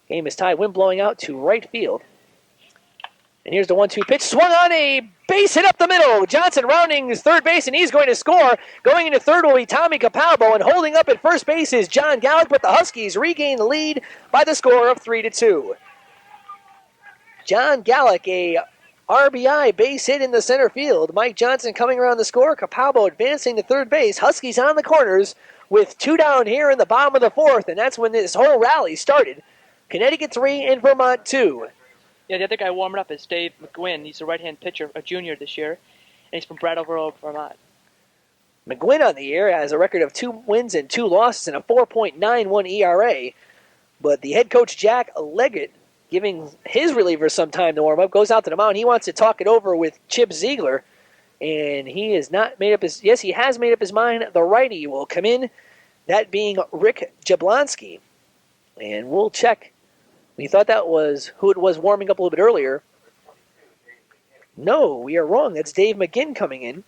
Game is tied. Wind blowing out to right field. And here's the 1-2 pitch. Swung on, a base hit up the middle. Johnson rounding his third base, and he's going to score. Going into third will be Tommy Capalbo, and holding up at first base is John Gallick, but the Huskies regain the lead by the score of 3-2. John Gallick, a RBI base hit in the center field. Mike Johnson coming around the score. Capalbo advancing to third base. Huskies on the corners with 2 down here in the bottom of the 4th, and that's when this whole rally started. Connecticut 3 and Vermont 2. Yeah, the other guy warming up is Dave McGuinn. He's a right-hand pitcher, a junior this year, and he's from Brattleboro, Vermont. McGuinn on the year has a record of 2 wins and 2 losses and a 4.91 ERA. But the head coach, Jack Leggett, giving his reliever some time to warm up, goes out to the mound. He wants to talk it over with Chip Ziegler, and he has not made up his... Yes, he has made up his mind. The righty will come in, that being Rick Jablonski. And we'll check. We thought that was who it was warming up a little bit earlier. No, we are wrong. That's Dave McGinn coming in. It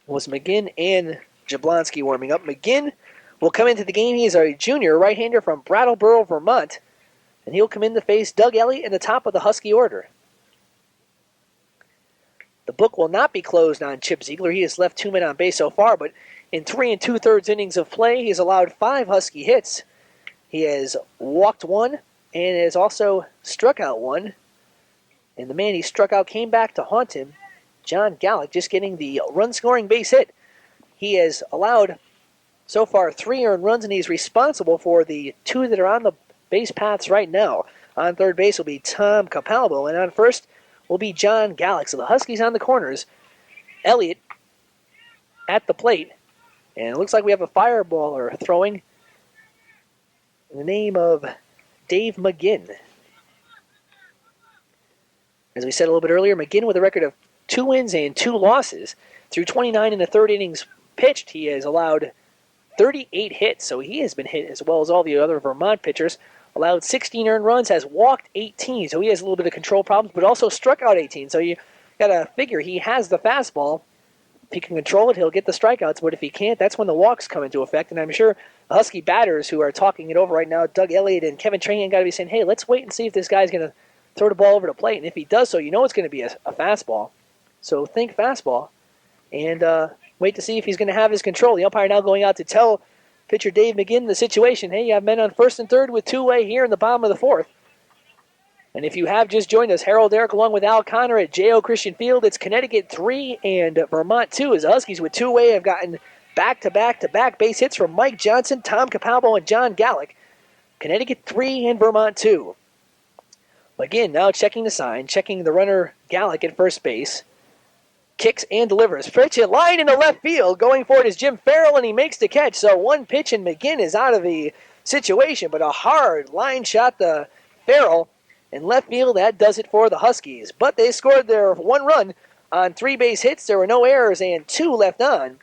was McGinn and Jablonski warming up. McGinn will come into the game. He is a junior right-hander from Brattleboro, Vermont. And he'll come in to face Doug Elliott in the top of the Husky order. The book will not be closed on Chip Ziegler. He has left 2 men on base so far, but in 3 2/3 innings of play, he has allowed 5 Husky hits. He has walked 1 and has also struck out 1. And the man he struck out came back to haunt him, John Gallick, just getting the run-scoring base hit. He has allowed so far 3 earned runs, and he's responsible for the 2 that are on the base paths right now. On third base will be Tom Capalbo, and on first will be John Gallick. So the Huskies on the corners. Elliott at the plate. And it looks like we have a fireballer throwing in the name of Dave McGinn. As we said a little bit earlier, McGinn with a record of 2 wins and 2 losses. Through 29 in the 3rd innings pitched, he has allowed 38 hits, so he has been hit as well as all the other Vermont pitchers. Allowed 16 earned runs, has walked 18, so he has a little bit of control problems, but also struck out 18. So you got to figure he has the fastball. If he can control it, he'll get the strikeouts, but if he can't, that's when the walks come into effect. And I'm sure the Husky batters who are talking it over right now, Doug Elliott and Kevin Trahan, got to be saying, hey, let's wait and see if this guy's going to throw the ball over the plate. And if he does so, you know it's going to be a fastball. So think fastball and wait to see if he's going to have his control. The umpire now going out to tell pitcher Dave McGinn the situation. Hey, you have men on first and third with 2-way here in the bottom of the 4th. And if you have just joined us, Harold Darak along with Al Connor at J.O. Christian Field. It's Connecticut 3 and Vermont 2 as the Huskies with 2-way have gotten back-to-back base hits from Mike Johnson, Tom Capalbo, and John Gallick. Connecticut 3 and Vermont 2. Again, now checking the sign, checking the runner Gallic at first base. Kicks and delivers. Pitch it line into left field. Going for it is Jim Farrell, and he makes the catch. So one pitch, and McGinn is out of the situation, but a hard line shot to Farrell in left field. That does it for the Huskies. But they scored their one run on 3 base hits. There were no errors and 2 left on.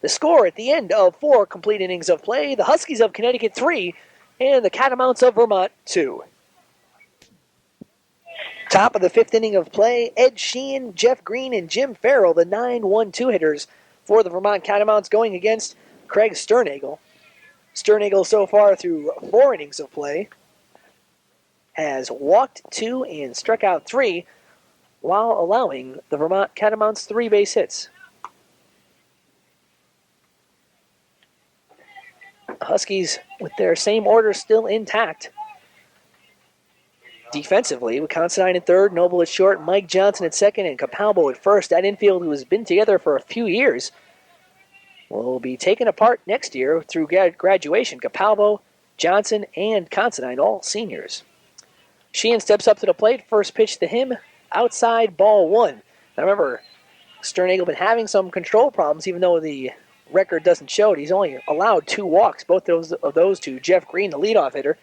The score at the end of 4 complete innings of play, the Huskies of Connecticut 3 and the Catamounts of Vermont 2. Top of the 5th inning of play, Ed Sheehan, Jeff Green, and Jim Farrell, the 9-1-2 hitters for the Vermont Catamounts, going against Craig Sternagel. Sternagel so far through 4 innings of play has walked 2 and struck out 3 while allowing the Vermont Catamounts 3 base hits. Huskies with their same order still intact. Defensively, with Considine at third, Noble at short, Mike Johnson at second, and Capalbo at first. That infield, who has been together for a few years, will be taken apart next year through graduation. Capalbo, Johnson, and Considine, all seniors. Sheehan steps up to the plate. First pitch to him, outside, ball 1. Now remember, Sternagel been having some control problems, even though the record doesn't show it. He's only allowed 2 walks, both of those to Jeff Green, the leadoff hitter.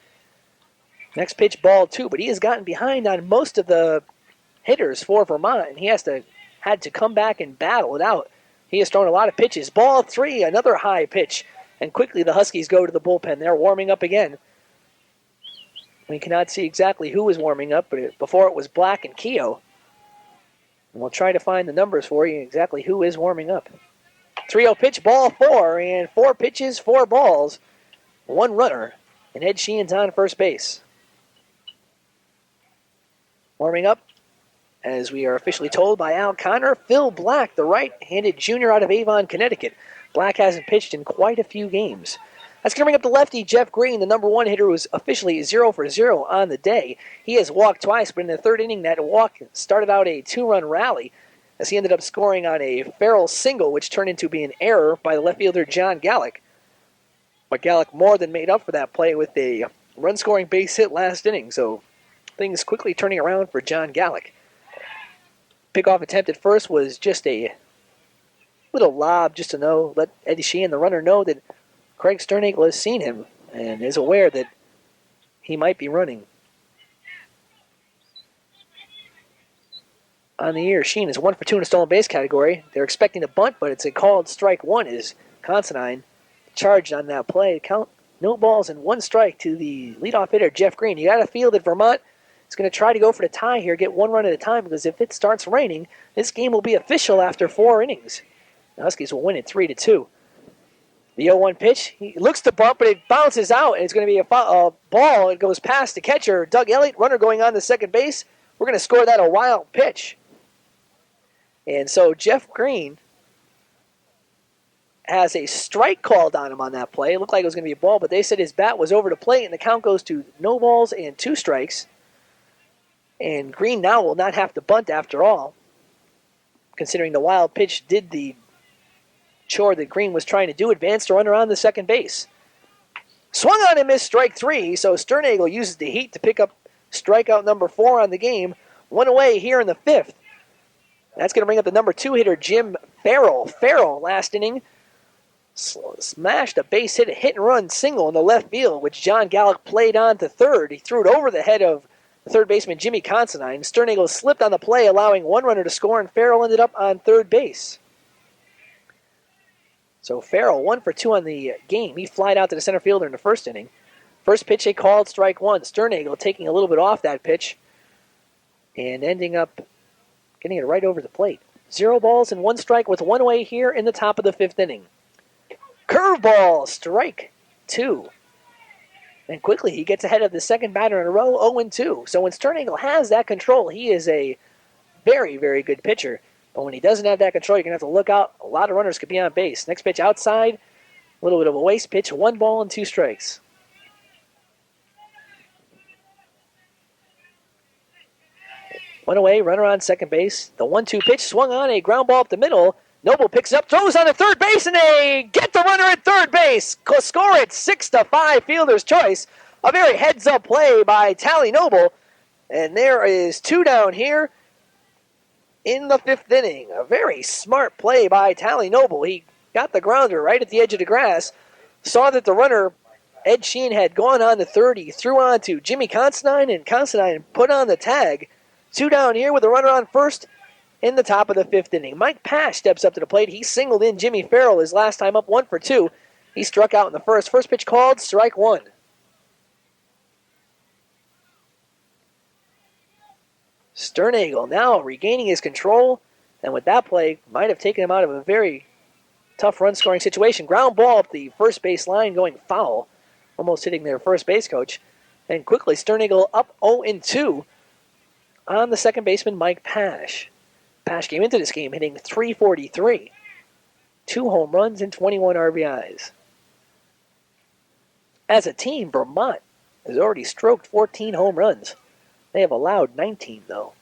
Next pitch, ball 2, but he has gotten behind on most of the hitters for Vermont, and he had to come back and battle it out. He has thrown a lot of pitches. Ball 3, another high pitch, and quickly the Huskies go to the bullpen. They're warming up again. We cannot see exactly who is warming up, but before it was Black and Keogh. And we'll try to find the numbers for you, exactly who is warming up. 3-0 pitch, ball 4, and 4 pitches, 4 balls, 1 runner, and Ed Sheehan's on first base. Warming up, as we are officially told by Al Connor, Phil Black, the right-handed junior out of Avon, Connecticut. Black hasn't pitched in quite a few games. That's going to bring up the lefty, Jeff Green, the number 1 hitter, who was officially 0 for 0 on the day. He has walked twice, but in the 3rd inning, that walk started out a 2-run rally, as he ended up scoring on a Farrell single, which turned into being an error by the left fielder, John Gallic. But Gallic more than made up for that play with a run-scoring base hit last inning, so things quickly turning around for John Gallic. Pickoff attempt at first was just a little lob just to let Eddie Sheehan, the runner, know that Craig Sternagel has seen him and is aware that he might be running. On the year, Sheehan is 1 for 2 in the stolen base category. They're expecting a bunt, but it's a called strike 1 as Considine charged on that play. Count no balls and 1 strike to the leadoff hitter, Jeff Green. You got to feel that Vermont is going to try to go for the tie here, get 1 run at a time, because if it starts raining, this game will be official after 4 innings. The Huskies will win it 3-2. The 0-1 pitch, he looks to bump, but it bounces out, and it's going to be a ball. It goes past the catcher, Doug Elliott, runner going on to second base. We're going to score that a wild pitch. And so Jeff Green has a strike called on him on that play. It looked like it was going to be a ball, but they said his bat was over the plate, and the count goes to no balls and 2 strikes. And Green now will not have to bunt after all, considering the wild pitch did the chore that Green was trying to do, advanced to runner on the second base. Swung on and missed, strike 3, so Sternagel uses the heat to pick up strikeout number 4 on the game. 1 away here in the 5th. That's going to bring up the number 2 hitter, Jim Farrell. Farrell, last inning, smashed a base hit, a hit-and-run single in the left field, which John Gallic played on to third. He threw it over the head of the third baseman, Jimmy Considine. Sternagel slipped on the play, allowing 1 runner to score, and Farrell ended up on third base. So Farrell, 1 for 2 on the game. He flied out to the center fielder in the 1st inning. First pitch, a called strike 1. Sternagel taking a little bit off that pitch and ending up getting it right over the plate. 0 balls and 1 strike with 1 away here in the top of the 5th inning. Curveball, strike 2. And quickly he gets ahead of the second batter in a row, 0-2. So when Sternagel has that control, he is a very, very good pitcher. But when he doesn't have that control, you're going to have to look out. A lot of runners could be on base. Next pitch outside, a little bit of a waste pitch, 1 ball and 2 strikes. One away, runner on second base. The 1-2 pitch swung on, a ground ball up the middle. Noble picks up, throws on to third base, and they get the runner at third base. Score it 6-5, fielder's choice. A very heads-up play by Tally Noble And there is 2 down here in the 5th inning. A very smart play by Tally Noble. He got the grounder right at the edge of the grass, saw that the runner, Ed Sheehan, had gone on to third. He threw on to Jimmy Considine, and Considine put on the tag. 2 down here with a runner on first in the top of the 5th inning. Mike Pash steps up to the plate. He singled in Jimmy Farrell his last time up, 1 for 2. He struck out in the first. First pitch called, strike 1. Sternagel now regaining his control, and with that play, might have taken him out of a very tough run-scoring situation. Ground ball up the first base line going foul, almost hitting their first base coach. And quickly, Sternagel up 0-2 on the second baseman, Mike Pash. Pash came into this game hitting .343. 2 home runs and 21 RBIs. As a team, Vermont has already stroked 14 home runs. They have allowed 19, though.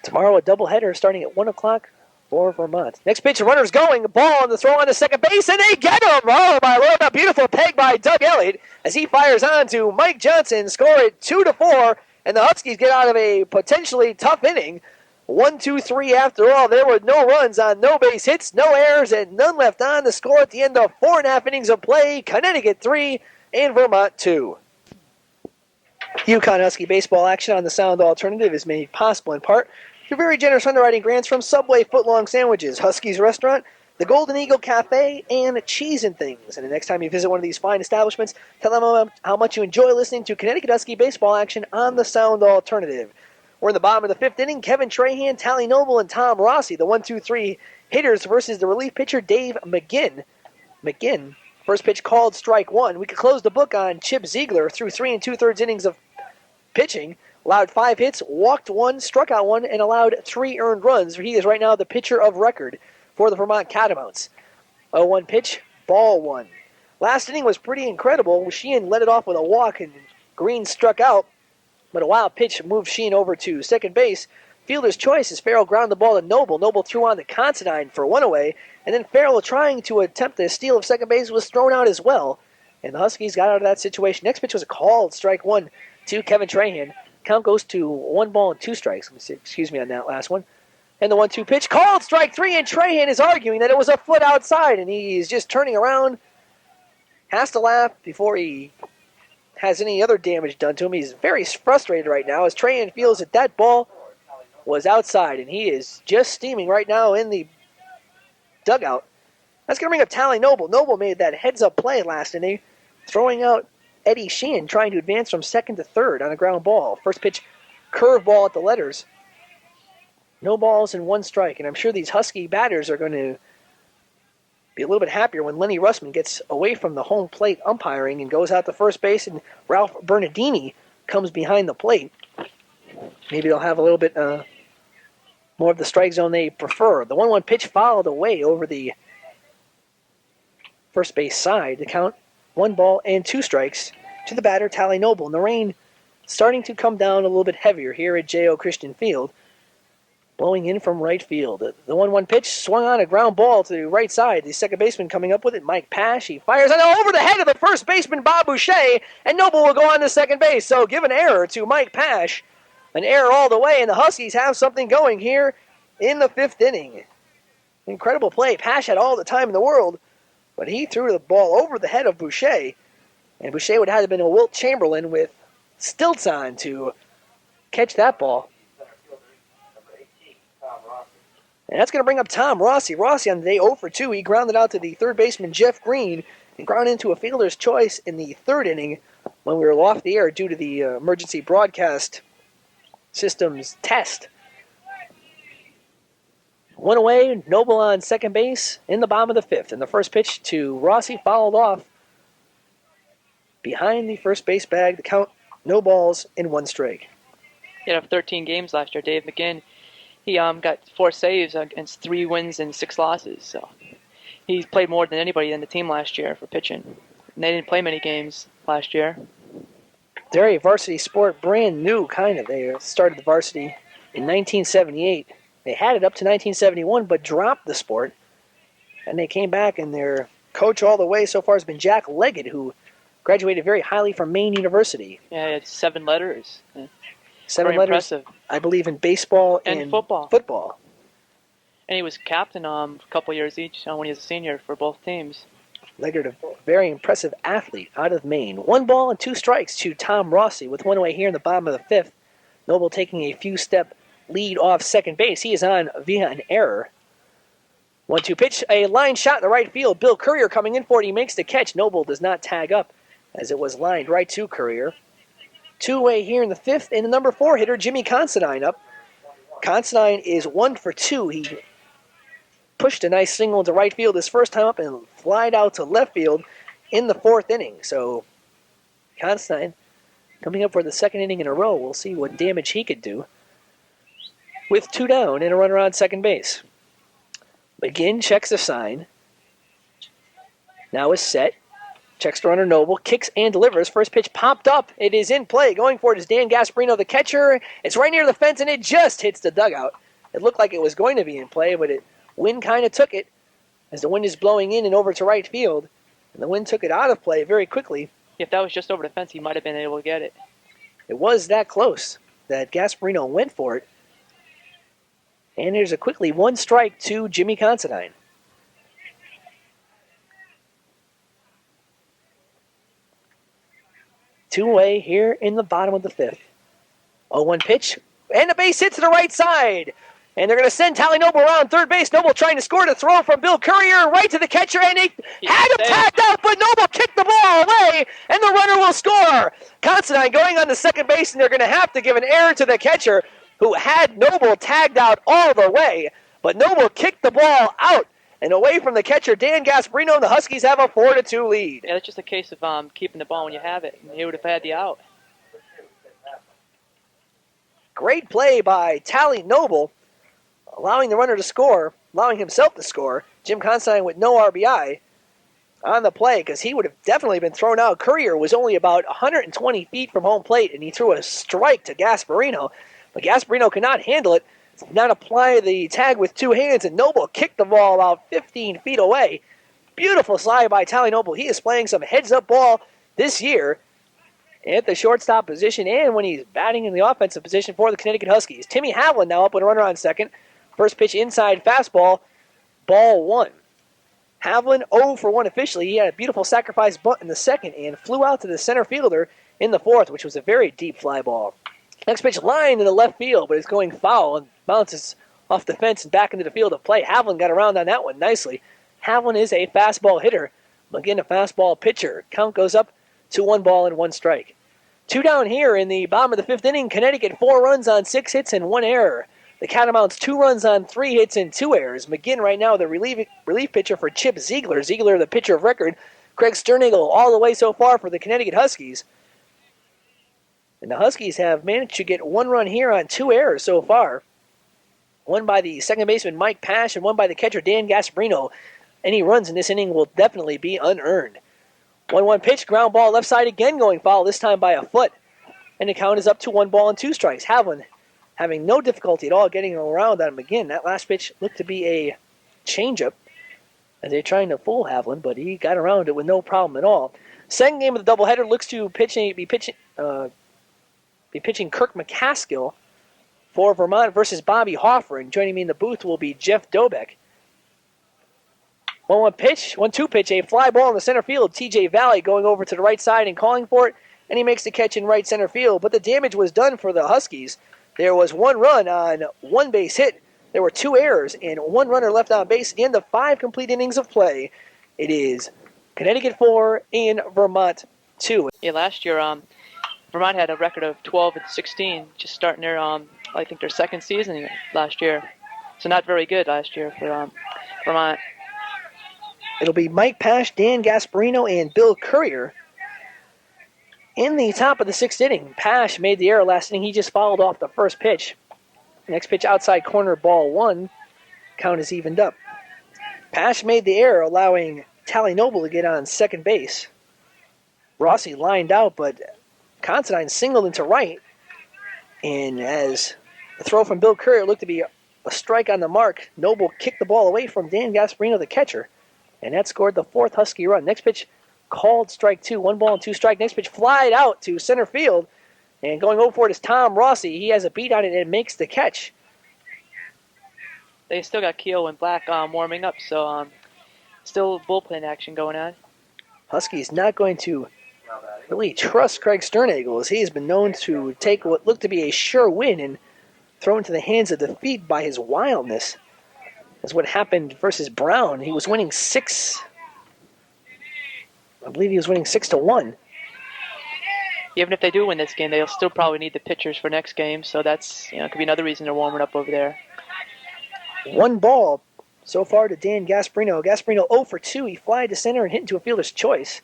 Tomorrow, a doubleheader starting at 1 o'clock for Vermont. Next pitch, runner's going. Ball on the throw on to second base, and they get him! Oh, my Lord, a beautiful peg by Doug Elliott as he fires on to Mike Johnson, score it 2-4, and the Huskies get out of a potentially tough inning. 1-2-3 after all. There were no runs on no base hits, no errors, and none left on. The score at the end of 4.5 innings of play, Connecticut 3 and Vermont 2. UConn Husky baseball action on the Sound Alternative is made possible in part through very generous underwriting grants from Subway footlong sandwiches, Husky's Restaurant, the Golden Eagle Cafe, and Cheese and Things. And the next time you visit one of these fine establishments, tell them how much you enjoy listening to Connecticut Husky baseball action on the Sound Alternative. We're in the bottom of the 5th inning. Kevin Trahan, Tally Noble, and Tom Rossi, the 1-2-3 hitters versus the relief pitcher Dave McGinn. McGinn, first pitch called, strike 1. We could close the book on Chip Ziegler through 3 2/3 innings of pitching. Allowed 5 hits, walked 1, struck out 1, and allowed 3 earned runs. He is right now the pitcher of record for the Vermont Catamounts. 0-1 pitch, ball 1. Last inning was pretty incredible. Sheehan led it off with a walk, and Green struck out. But a wild pitch moved Sheehan over to second base. Fielder's choice as Farrell grounded the ball to Noble. Noble threw on to Considine for 1 away, and then Farrell, trying to attempt the steal of second base, was thrown out as well. And the Huskies got out of that situation. Next pitch was a called strike 1 to Kevin Trahan. Count goes to 1-2 strikes. Excuse me on that last one. And the 1-2 pitch called strike 3, and Trahan is arguing that it was a foot outside, and he's just turning around. Has to laugh before he has any other damage done to him. He's very frustrated right now as Trahan feels that that ball was outside, and he is just steaming right now in the dugout. That's going to bring up Tally Noble. Noble made that heads-up play last inning, throwing out Eddie Sheehan, trying to advance from second to third on a ground ball. First pitch, curveball at the letters. No balls and 1 strike, and I'm sure these Husky batters are going to be a little bit happier when Lenny Russman gets away from the home plate umpiring and goes out to first base, and Ralph Bernardini comes behind the plate. Maybe they'll have a little bit more of the strike zone they prefer. The 1-1 pitch fouled away over the first base side. The count, 1 ball and 2 strikes to the batter, Tally Noble. And the rain starting to come down a little bit heavier here at J.O. Christian Field. Blowing in from right field. The 1-1 pitch swung on a ground ball to the right side. The second baseman coming up with it, Mike Pash. He fires on over the head of the first baseman, Bob Boucher, and Noble will go on to second base. So give an error to Mike Pash. An error all the way, and the Huskies have something going here in the 5th inning. Incredible play. Pash had all the time in the world, but he threw the ball over the head of Boucher, and Boucher would have been a Wilt Chamberlain with stilts on to catch that ball. And that's going to bring up Tom Rossi. Rossi on the day 0 for 2. He grounded out to the third baseman, Jeff Green, and grounded into a fielder's choice in the 3rd inning when we were off the air due to the emergency broadcast system's test. 1 away, Noble on second base in the bottom of the 5th. And the first pitch to Rossi fouled off behind the first base bag. The count, no balls and 1 strike. He had 13 games last year, Dave McGinn. He got 4 saves against 3 wins and 6 losses. So he played more than anybody in the team last year for pitching. And they didn't play many games last year. They're a varsity sport, brand new kind of. They started the varsity in 1978. They had it up to 1971, but dropped the sport. And they came back, and their coach all the way so far has been Jack Leggett, who Graduated very highly from Maine University. Yeah, it's 7 letters. Yeah. 7 Very letters, impressive. I believe, in baseball And football. And he was captain a couple years each when he was a senior for both teams. Leggard, a very impressive athlete out of Maine. 1 ball and 2 strikes to Tom Rossi with 1 away here in the bottom of the 5th. Noble taking a few step lead off second base. He is on via an error. 1-2 pitch, a line shot in the right field. Bill Courier coming in for it. He makes the catch. Noble does not tag up as it was lined right to Courier. 2 away here in the 5th, and the number 4 hitter, Jimmy Considine, up. Considine is 1 for 2. He pushed a nice single into right field his first time up and flied out to left field in the 4th inning. So Considine coming up for the 2nd inning in a row. We'll see what damage he could do. With 2 down and a runner on second base. McGinn checks the sign. Now is set. Checks the runner Noble. Kicks and delivers. First pitch popped up. It is in play. Going for it is Dan Gasparino, the catcher. It's right near the fence, and it just hits the dugout. It looked like it was going to be in play, but wind kind of took it as the wind is blowing in and over to right field. And the wind took it out of play very quickly. If that was just over the fence, he might have been able to get it. It was that close that Gasparino went for it. And there's a quickly 1 strike to Jimmy Considine. Two away here in the bottom of the 5th. 0-1 pitch, and a base hit to the right side. And they're going to send Tally Noble around third base. Noble trying to score to throw from Bill Courier right to the catcher, and he had him tagged out, but Noble kicked the ball away, and the runner will score. Considine going on to second base, and they're going to have to give an error to the catcher, who had Noble tagged out all the way. But Noble kicked the ball out and away from the catcher, Dan Gasparino, and the Huskies have a 4-2 lead. Yeah, that's just a case of keeping the ball when you have it. And he would have had the out. Great play by Tally Noble, allowing the runner to score, allowing himself to score. Jim Considine with no RBI on the play because he would have definitely been thrown out. Courier was only about 120 feet from home plate, and he threw a strike to Gasparino. But Gasparino could not handle it, did not apply the tag with 2 hands, and Noble kicked the ball about 15 feet away. Beautiful slide by Tally Noble. He is playing some heads-up ball this year at the shortstop position and when he's batting in the offensive position for the Connecticut Huskies. Timmy Havlin now up with a runner on second. First pitch inside fastball, ball 1. Havlin 0 for 1 officially. He had a beautiful sacrifice bunt in the second and flew out to the center fielder in the 4th, which was a very deep fly ball. Next pitch line in the left field, but it's going foul and bounces off the fence and back into the field of play. Havlin got around on that one nicely. Havlin is a fastball hitter. McGinn a fastball pitcher. Count goes up to 1 ball and 1 strike. 2 down here in the bottom of the 5th inning. Connecticut 4 runs on 6 hits and 1 error. The Catamounts 2 runs on 3 hits and 2 errors. McGinn right now the relief pitcher for Chip Ziegler. Ziegler the pitcher of record. Craig Sternagel all the way so far for the Connecticut Huskies. And the Huskies have managed to get 1 run here on 2 errors so far. 1 by the second baseman Mike Pash and 1 by the catcher Dan Gasparino. Any runs in this inning will definitely be unearned. 1-1 pitch, ground ball left side again going foul, this time by a foot. And the count is up to 1 ball and 2 strikes. Havlin having no difficulty at all getting around on him again. That last pitch looked to be a changeup as they're trying to fool Havlin, but he got around it with no problem at all. Second game of the doubleheader looks to be pitching Kirk McCaskill for Vermont versus Bobby Hoffer. And joining me in the booth will be Jeff Dobeck. 1-1 pitch, 1-2 pitch, a fly ball in the center field. TJ Valley going over to the right side and calling for it, and he makes the catch in right center field. But the damage was done for the Huskies. There was 1 run on 1 base hit. There were 2 errors and 1 runner left on base at the end of 5 complete innings of play. It is Connecticut 4 and Vermont 2. Yeah, last year Vermont had a record of 12-16, just starting their I think their 2nd season last year. So not very good last year for Vermont. It'll be Mike Pash, Dan Gasparino, and Bill Courier in the top of the 6th inning. Pash made the error last inning. He just fouled off the first pitch. Next pitch outside corner, ball 1. Count is evened up. Pash made the error, allowing Tally Noble to get on second base. Rossi lined out, but Considine singled into right. And as the throw from Bill Courier looked to be a strike on the mark, Noble kicked the ball away from Dan Gasparino, the catcher. And that scored the 4th Husky run. Next pitch called strike 2. 1 ball and 2 strike. Next pitch flied out to center field. And going over for it is Tom Rossi. He has a beat on it and makes the catch. They still got Keo and Black warming up, so still bullpen action going on. Huskies not going to really trust Craig Sternagel, as he has been known to take what looked to be a sure win and throw into the hands of defeat by his wildness. That's what happened versus Brown. He was winning 6. I believe he was winning 6-1. Even if they do win this game, they'll still probably need the pitchers for next game, so that's could be another reason they're warming up over there. 1 ball so far to Dan Gasparino. Gasparino 0 for 2. He flied to center and hit into a fielder's choice.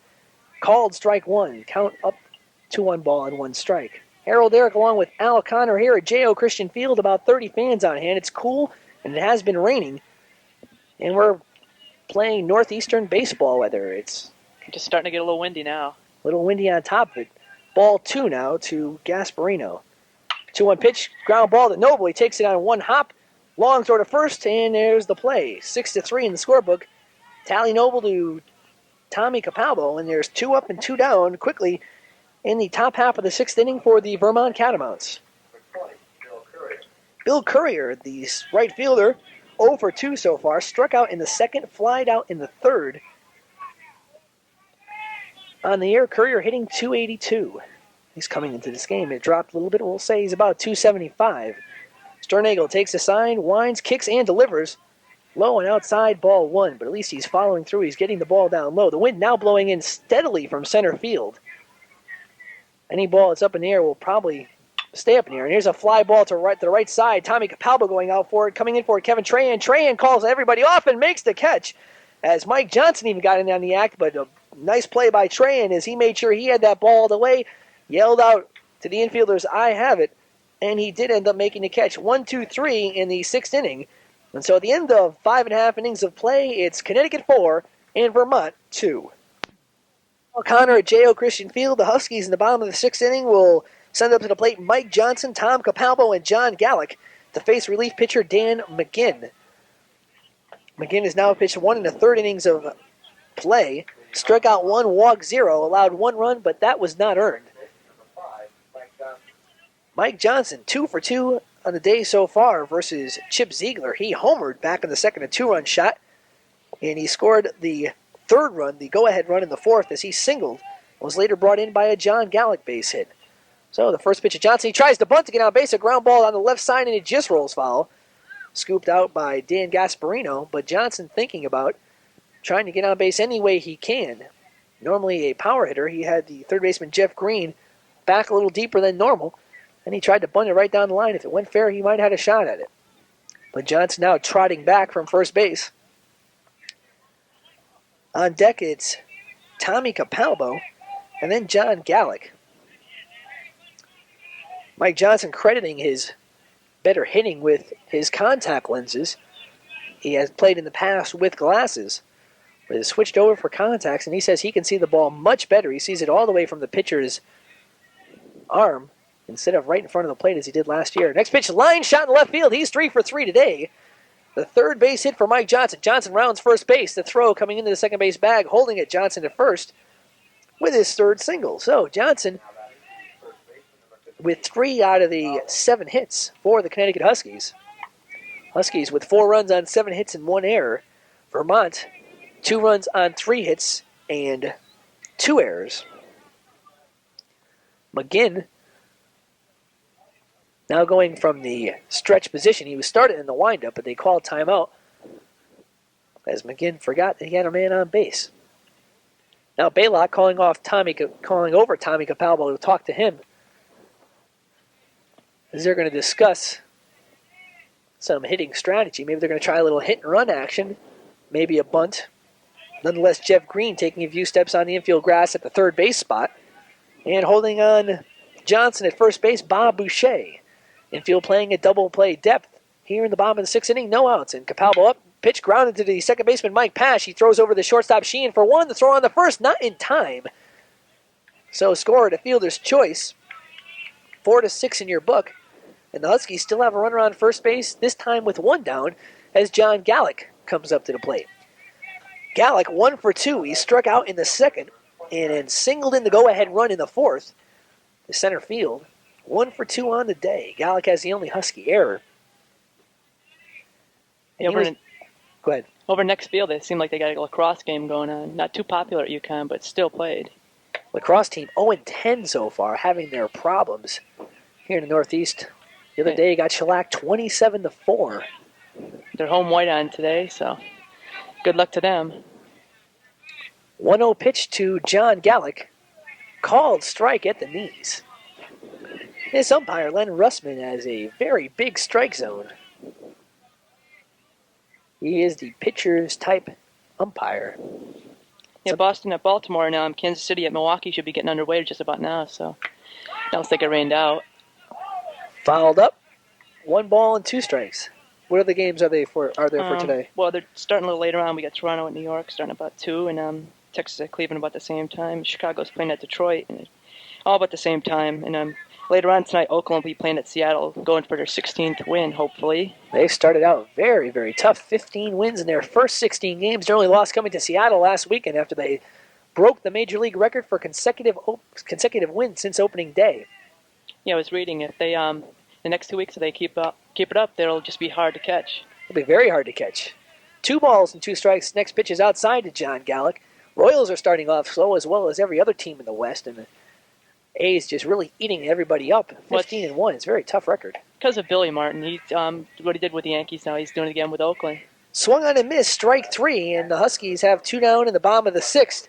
Called strike 1. Count up to 1 ball and 1 strike. Harold Darak along with Al Connor here at J.O. Christian Field. About 30 fans on hand. It's cool and it has been raining. And we're playing northeastern baseball weather. It's just starting to get a little windy now. A little windy on top of it. Ball 2 now to Gasparino. 2-1 pitch. Ground ball to Noble. He takes it on 1 hop. Long throw to first, and there's the play. 6-3 in the scorebook. Tally Noble to Tommy Capalbo, and there's 2 up and 2 down quickly in the top half of the 6th inning for the Vermont Catamounts. Bill Courier, the right fielder, 0 for 2 so far. Struck out in the 2nd, flied out in the 3rd. On the air, Courier hitting .282. He's coming into this game. It dropped a little bit. We'll say he's about .275. Sternagel takes a sign, winds, kicks, and delivers. Low and outside, ball 1, but at least he's following through. He's getting the ball down low. The wind now blowing in steadily from center field. Any ball that's up in the air will probably stay up in the air. And here's a fly ball to the right side. Tommy Capalbo going out for it, coming in for it. Kevin Trahan. Trahan calls everybody off and makes the catch. As Mike Johnson even got in on the act, but a nice play by Trahan as he made sure he had that ball all the way. Yelled out to the infielders, "I have it." And he did end up making the catch. 1-2-3 in the 6th inning. And so at the end of 5.5 innings of play, it's Connecticut 4 and Vermont 2. Connor at J.O. Christian Field. The Huskies in the bottom of the 6th inning will send up to the plate Mike Johnson, Tom Capalbo, and John Gallick to face relief pitcher Dan McGinn. McGinn has now pitched 1 1/3 innings of play. Struck out 1, walked 0, allowed 1 run, but that was not earned. Mike Johnson, 2 for 2 on the day so far versus Chip Ziegler. He homered back in the 2nd, a 2-run shot, and he scored the 3rd run, the go-ahead run in the 4th, as he singled. Was later brought in by a John Gallick base hit. So the first pitch of Johnson, he tries to bunt to get on base, a ground ball on the left side, and it just rolls foul. Scooped out by Dan Gasparino, but Johnson thinking about trying to get on base any way he can. Normally a power hitter, he had the third baseman Jeff Green back a little deeper than normal, and he tried to bunt it right down the line. If it went fair, he might have had a shot at it. But Johnson now trotting back from first base. On deck, it's Tommy Capalbo and then John Gallick. Mike Johnson crediting his better hitting with his contact lenses. He has played in the past with glasses, but has switched over for contacts, and he says he can see the ball much better. He sees it all the way from the pitcher's arm instead of right in front of the plate as he did last year. Next pitch, line shot in left field. He's 3 for 3 today. The third base hit for Mike Johnson. Johnson rounds first base. The throw coming into the second base bag, holding it Johnson to first with his 3rd single. So Johnson with 3 out of the 7 hits for the Connecticut Huskies. Huskies with 4 runs on 7 hits and 1 error. Vermont, 2 runs on 3 hits and 2 errors. McGinn now going from the stretch position. He was started in the windup, but they called timeout as McGinn forgot that he had a man on base. Now Baylock calling over Tommy Capalbo to talk to him, as they're going to discuss some hitting strategy. Maybe they're going to try a little hit and run action, maybe a bunt. Nonetheless, Jeff Green taking a few steps on the infield grass at the third base spot, and holding on Johnson at first base, Bob Boucher. Infield playing at double play depth here in the bottom of the 6th inning. No outs, and Capalbo up. Pitch grounded to the second baseman, Mike Pash. He throws over the shortstop, Sheehan, for 1. The throw on the first, not in time. So score at a fielder's choice. 4-6 in your book. And the Huskies still have a runner on first base, this time with 1 down, as John Gallick comes up to the plate. Gallick 1 for 2. He struck out in the 2nd. and then singled in the go-ahead run in the fourth to center field. 1 for 2 on the day. Gallic has the only Husky error. Yeah, go ahead. Over next field, it seemed like they got a lacrosse game going on. Not too popular at UConn, but still played. Lacrosse team 0-10 so far, having their problems here in the Northeast. The other day got shellacked 27-4. They're home white on today, so good luck to them. 1-0 pitch to John Gallic. Called strike at the knees. This umpire, Len Russman, has a very big strike zone. He is the pitcher's type umpire. Yeah, Boston at Baltimore now. Kansas City at Milwaukee should be getting underway just about now, so that looks like it rained out. Fouled up. 1 ball and 2 strikes. What other games are there for today? Well, they're starting a little later on. We got Toronto at New York starting about 2, and Texas at Cleveland about the same time. Chicago's playing at Detroit, and all about the same time. And later on tonight, Oakland will be playing at Seattle, going for their 16th win, hopefully. They started out very, very tough. 15 wins in their first 16 games. Their only loss coming to Seattle last weekend after they broke the Major League record for consecutive wins since opening day. Yeah, I was reading if they the next 2 weeks if they keep it up, they'll just be hard to catch. It'll be very hard to catch. 2 balls and 2 strikes. Next pitch is outside to John Gallic. Royals are starting off slow as well as every other team in the West, and the A's just really eating everybody up. 15-1. It's a very tough record. Because of Billy Martin. He's what he did with the Yankees now, he's doing it again with Oakland. Swung on and missed, strike 3, and the Huskies have 2 down in the bottom of the 6th.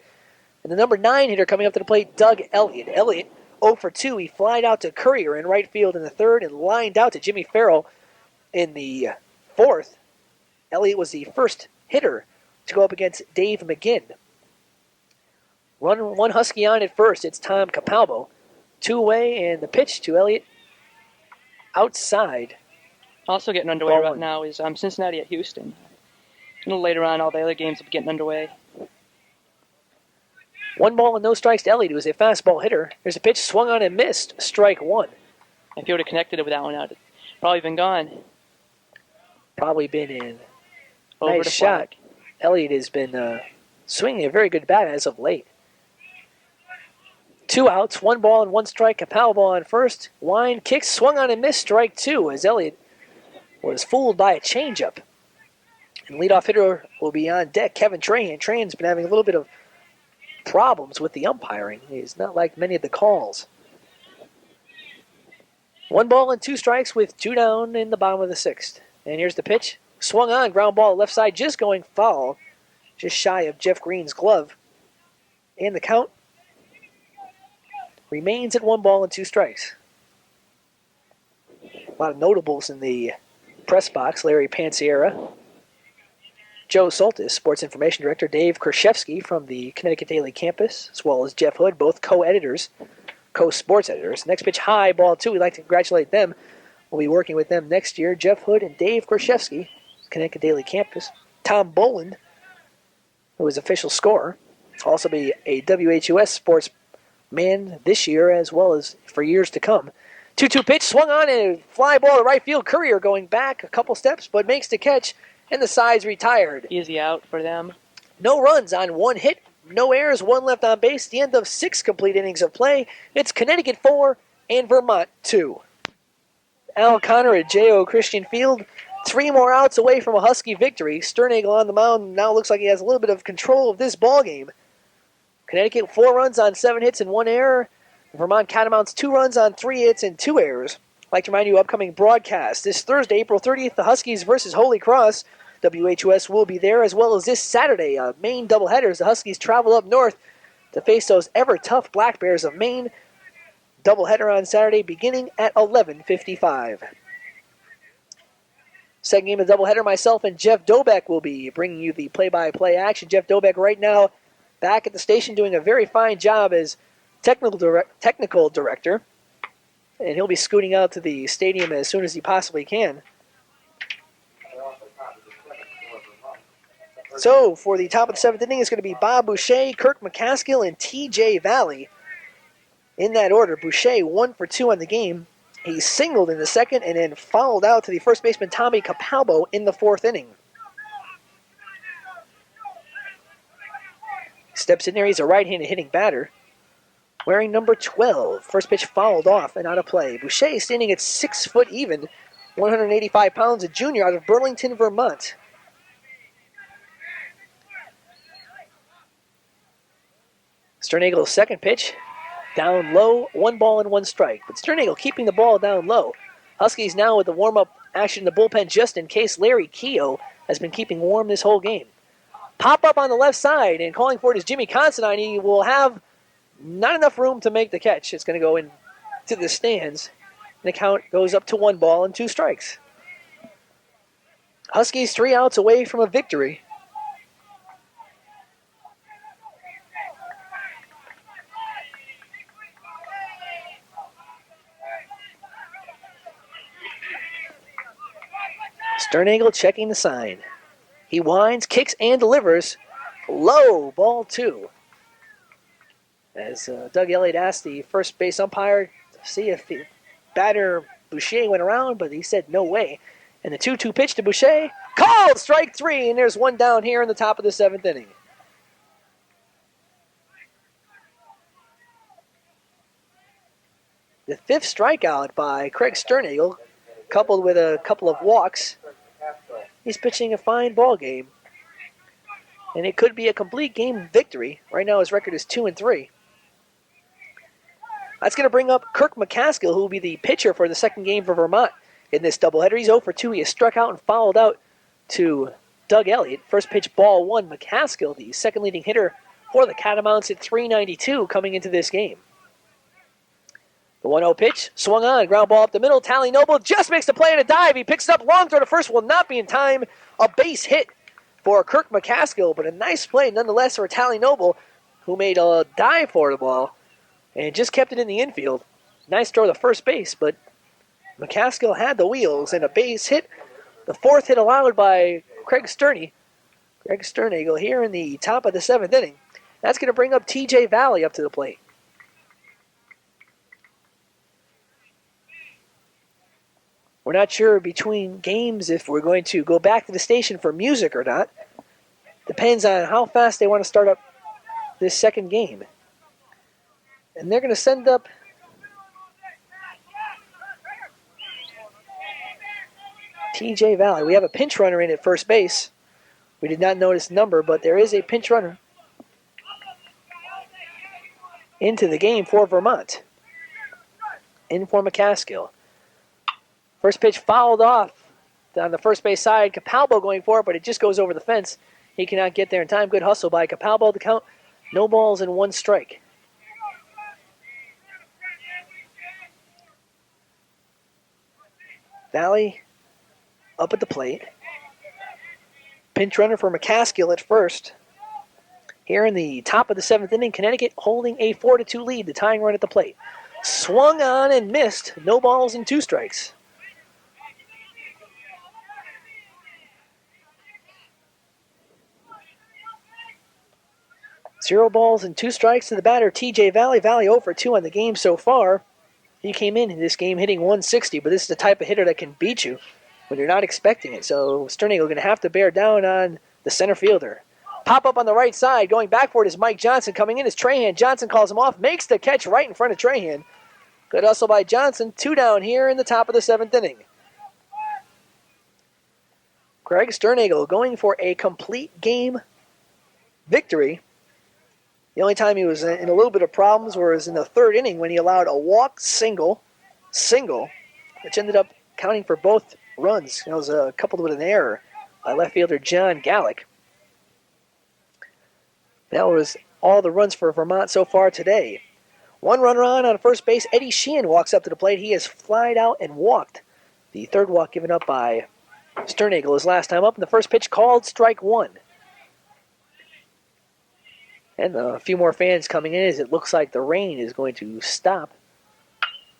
And the number 9 hitter coming up to the plate, Doug Elliott. Elliott 0 for 2. He flied out to Courier in right field in the 3rd and lined out to Jimmy Farrell in the 4th. Elliott was the first hitter to go up against Dave McGinn. Run 1 Husky on at first. It's Tom Capalbo. 2 away, and the pitch to Elliott outside. Also getting underway right now is Cincinnati at Houston. A little later on, all the other games will be getting underway. 1 ball and no strikes to Elliott, who is a fastball hitter. There's a pitch swung on and missed. Strike 1. If he would have connected it with that one out, it'd probably been gone. Probably been in. Over nice shot. Elliott has been swinging a very good bat as of late. 2 outs, 1 ball and 1 strike. Capalbo on first. Wine kicks, swung on and missed. Strike 2 as Elliott was fooled by a changeup. And leadoff hitter will be on deck, Kevin Trahan. Trahan's been having a little bit of problems with the umpiring. He's not like many of the calls. 1 ball and 2 strikes with 2 down in the bottom of the 6th. And here's the pitch. Swung on, ground ball left side, just going foul. Just shy of Jeff Green's glove. And the count remains at 1 ball and 2 strikes. A lot of notables in the press box. Larry Pansiera, Joe Soltis, Sports Information Director, Dave Krzyzewski from the Connecticut Daily Campus, as well as Jeff Hood, both co-editors, co-sports editors. Next pitch, high, ball 2. We'd like to congratulate them. We'll be working with them next year. Jeff Hood and Dave Krzyzewski, Connecticut Daily Campus. Tom Boland, who is official scorer, will also be a WHUS sports man this year as well as for years to come. 2-2 pitch, swung on and fly ball to right field. Courier going back a couple steps, but makes the catch. And the side's retired. Easy out for them. No runs on 1 hit, no errors, 1 left on base. The end of 6 complete innings of play. It's Connecticut 4 and Vermont 2. Al Connor at J.O. Christian Field. 3 more outs away from a Husky victory. Sternagel on the mound now looks like he has a little bit of control of this ball game. Connecticut 4 runs on 7 hits and 1 error. Vermont Catamounts 2 runs on 3 hits and 2 errors. I'd like to remind you upcoming broadcast. This Thursday, April 30th, the Huskies versus Holy Cross. WHUS will be there, as well as this Saturday, Maine doubleheaders. The Huskies travel up north to face those ever-tough Black Bears of Maine. Doubleheader on Saturday beginning at 11:55. Second game of the doubleheader, myself and Jeff Dobeck will be bringing you the play-by-play action. Jeff Dobeck right now back at the station doing a very fine job as technical director. And he'll be scooting out to the stadium as soon as he possibly can. So, for the top of the 7th inning, it's going to be Bob Boucher, Kirk McCaskill, and T.J. Valley. In that order, Boucher 1 for 2 on the game. He singled in the 2nd and then fouled out to the first baseman Tommy Capalbo in the 4th inning. Steps in there. He's a right-handed hitting batter, wearing number 12. First pitch fouled off and out of play. Boucher standing at 6 foot even, 185 pounds, a junior out of Burlington, Vermont. Sternagle's second pitch, down low, 1 ball and 1 strike. But Sternagle keeping the ball down low. Huskies now with the warm-up action in the bullpen just in case. Larry Keogh has been keeping warm this whole game. Pop up on the left side, and calling for it is Jimmy Considine. He will have not enough room to make the catch. It's going to go into the stands. And the count goes up to 1 ball and 2 strikes. Huskies 3 outs away from a victory. Sternagle checking the sign. He winds, kicks, and delivers. Low, ball 2. As Doug Elliott asked the first base umpire to see if the batter Boucher went around, but he said no way. And the 2-2 pitch to Boucher, called strike 3, and there's 1 down here in the top of the 7th inning. The 5th strikeout by Craig Sternagle, coupled with a couple of walks. He's pitching a fine ball game, and it could be a complete game victory. Right now his record is 2-3. That's going to bring up Kirk McCaskill, who will be the pitcher for the second game for Vermont in this doubleheader. He's 0 for 2. He has struck out and fouled out to Doug Elliott. First pitch, ball 1. McCaskill, the second leading hitter for the Catamounts at .392 coming into this game. The 1-0 pitch, swung on, ground ball up the middle. Tally Noble just makes the play and a dive. He picks it up, long throw to first, will not be in time. A base hit for Kirk McCaskill, but a nice play nonetheless for Tally Noble, who made a dive for the ball and just kept it in the infield. Nice throw to first base, but McCaskill had the wheels and a base hit. The 4th hit allowed by Craig Sternagle here in the top of the 7th inning. That's going to bring up TJ Valley up to the plate. We're not sure between games if we're going to go back to the station for music or not. Depends on how fast they want to start up this second game. And they're going to send up TJ Valley. We have a pinch runner in at first base. We did not notice number, but there is a pinch runner into the game for Vermont. In for McCaskill. First pitch fouled off on the first base side. Capalbo going for it, but it just goes over the fence. He cannot get there in time. Good hustle by Capalbo to count. No balls and 1 strike. Valley up at the plate. Pinch runner for McCaskill at first. Here in the top of the 7th inning, Connecticut holding a 4-2 lead. The tying run at the plate. Swung on and missed. No balls and 2 strikes. 0 balls and 2 strikes to the batter, TJ Valley. Valley 0 for 2 on the game so far. He came in this game hitting 160, but this is the type of hitter that can beat you when you're not expecting it. So Sternagle going to have to bear down on the center fielder. Pop up on the right side. Going back for it is Mike Johnson. Coming in is Trahan. Johnson calls him off. Makes the catch right in front of Trahan. Good hustle by Johnson. 2 down here in the top of the 7th inning. Craig Sternagle going for a complete game victory. The only time he was in a little bit of problems was in the 3rd inning when he allowed a walk single, which ended up counting for both runs. It was coupled with an error by left fielder John Gallick. That was all the runs for Vermont so far today. 1 runner on first base. Eddie Sheehan walks up to the plate. He has flied out and walked. The 3rd walk given up by Sternagle his last time up. And the first pitch called strike 1. And a few more fans coming in as it looks like the rain is going to stop.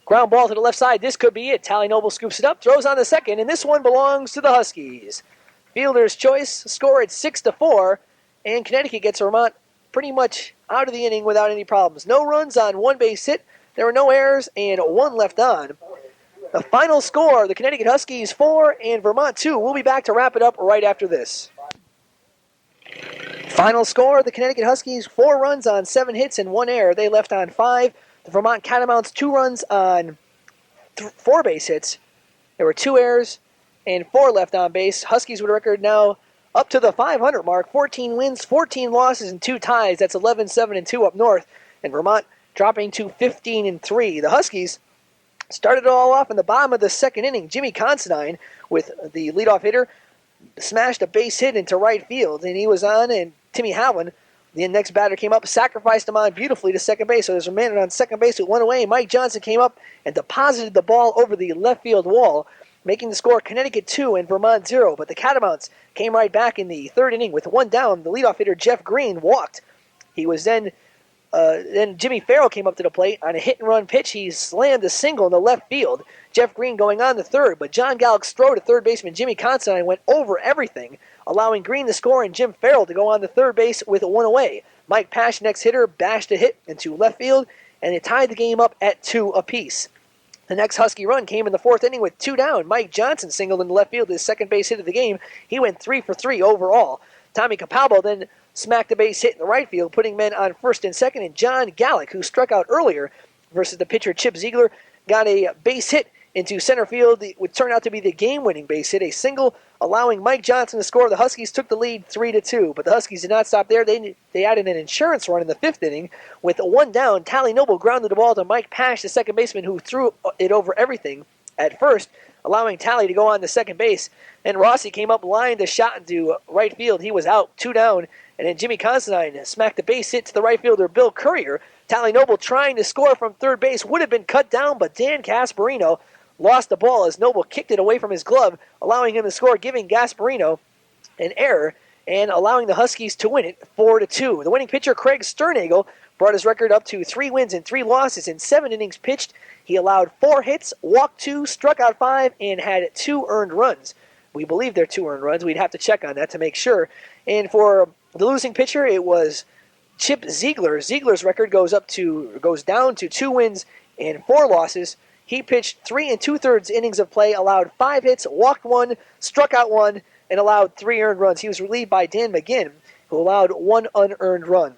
Ground ball to the left side. This could be it. Tally Noble scoops it up, throws on the second, and this one belongs to the Huskies. Fielder's choice, score at 6-4, and Connecticut gets Vermont pretty much out of the inning without any problems. No runs on 1 base hit. There were no errors and 1 left on. The final score, the Connecticut Huskies 4 and Vermont 2. We'll be back to wrap it up right after this. Final score, the Connecticut Huskies, 4 runs on 7 hits and 1 error. They left on 5. The Vermont Catamounts, 2 runs on 4 base hits. There were 2 errors and 4 left on base. Huskies with a record now up to the 500 mark, 14 wins, 14 losses, and 2 ties. That's 11-7-2 up north. And Vermont dropping to 15-3. The Huskies started it all off in the bottom of the second inning. Jimmy Considine, with the leadoff hitter, smashed a base hit into right field, and he was on, and Timmy Howland, the next batter, came up, sacrificed him on beautifully to second base. So there's a man on second base who went away. Mike Johnson came up and deposited the ball over the left field wall, making the score Connecticut 2 and Vermont 0. But the Catamounts came right back in the third inning with 1 down. The leadoff hitter, Jeff Green, walked. He was then Jimmy Farrell came up to the plate on a hit-and-run pitch. He slammed a single in the left field. Jeff Green going on to third, but John Gallick's throw to third baseman Jimmy Considine went over everything, allowing Green to score and Jim Farrell to go on to third base with 1 away. Mike Pash, next hitter, bashed a hit into left field, and it tied the game up at 2 apiece. The next Husky run came in the fourth inning with 2 down. Mike Johnson singled in the left field, his second base hit of the game. He went 3 for 3 overall. Tommy Capalbo then smacked a base hit in the right field, putting men on first and second, and John Gallick, who struck out earlier versus the pitcher Chip Ziegler, got a base hit into center field. It would turn out to be the game-winning base hit, a single allowing Mike Johnson to score. The Huskies took the lead 3-2, but the Huskies did not stop there. They added an insurance run in the fifth inning with 1 down. Tally Noble grounded the ball to Mike Pash, the second baseman, who threw it over everything at first, allowing Tally to go on to second base. And Rossi came up, lined a shot into right field. He was out, 2 down. And then Jimmy Considine smacked a base hit to the right fielder, Bill Courier. Tally Noble trying to score from third base would have been cut down, but Dan Gasparino lost the ball as Noble kicked it away from his glove, allowing him to score, giving Gasparino an error and allowing the Huskies to win it 4-2. The winning pitcher, Craig Sternagel, brought his record up to 3 wins and 3 losses in 7 innings pitched. He allowed 4 hits, walked 2, struck out 5, and had 2 earned runs. We believe they're 2 earned runs. We'd have to check on that to make sure. And for the losing pitcher, it was Chip Ziegler. Ziegler's record goes down to 2 wins and 4 losses. He pitched 3 2/3 innings of play, allowed 5 hits, walked 1, struck out 1, and allowed 3 earned runs. He was relieved by Dan McGinn, who allowed 1 unearned run.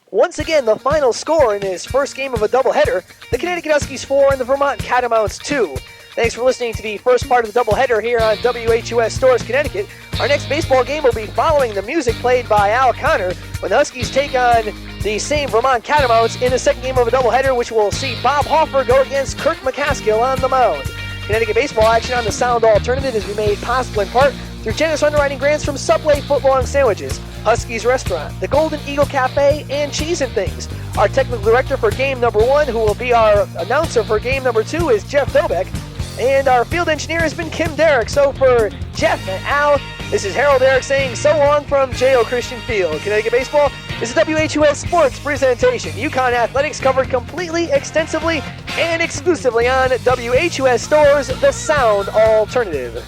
Once again, the final score in his first game of a doubleheader, the Connecticut Huskies 4 and the Vermont Catamounts 2. Thanks for listening to the first part of the doubleheader here on WHUS Storrs, Connecticut. Our next baseball game will be following the music played by Al Connor when the Huskies take on the same Vermont Catamounts in the second game of a doubleheader, which will see Bob Hoffer go against Kirk McCaskill on the mound. Connecticut baseball action on the Sound Alternative is made possible in part through generous underwriting grants from Subway Footlong Sandwiches, Huskies Restaurant, the Golden Eagle Cafe, and Cheese and Things. Our technical director for game number 1, who will be our announcer for game number 2, is Jeff Dobek. And our field engineer has been Kim Darak. So for Jeff and Al, this is Harold Darak saying so long from J.O. Christian Field. Connecticut Baseball is a WHUS Sports presentation. UConn athletics covered completely, extensively, and exclusively on WHUS Storrs, the Sound Alternative.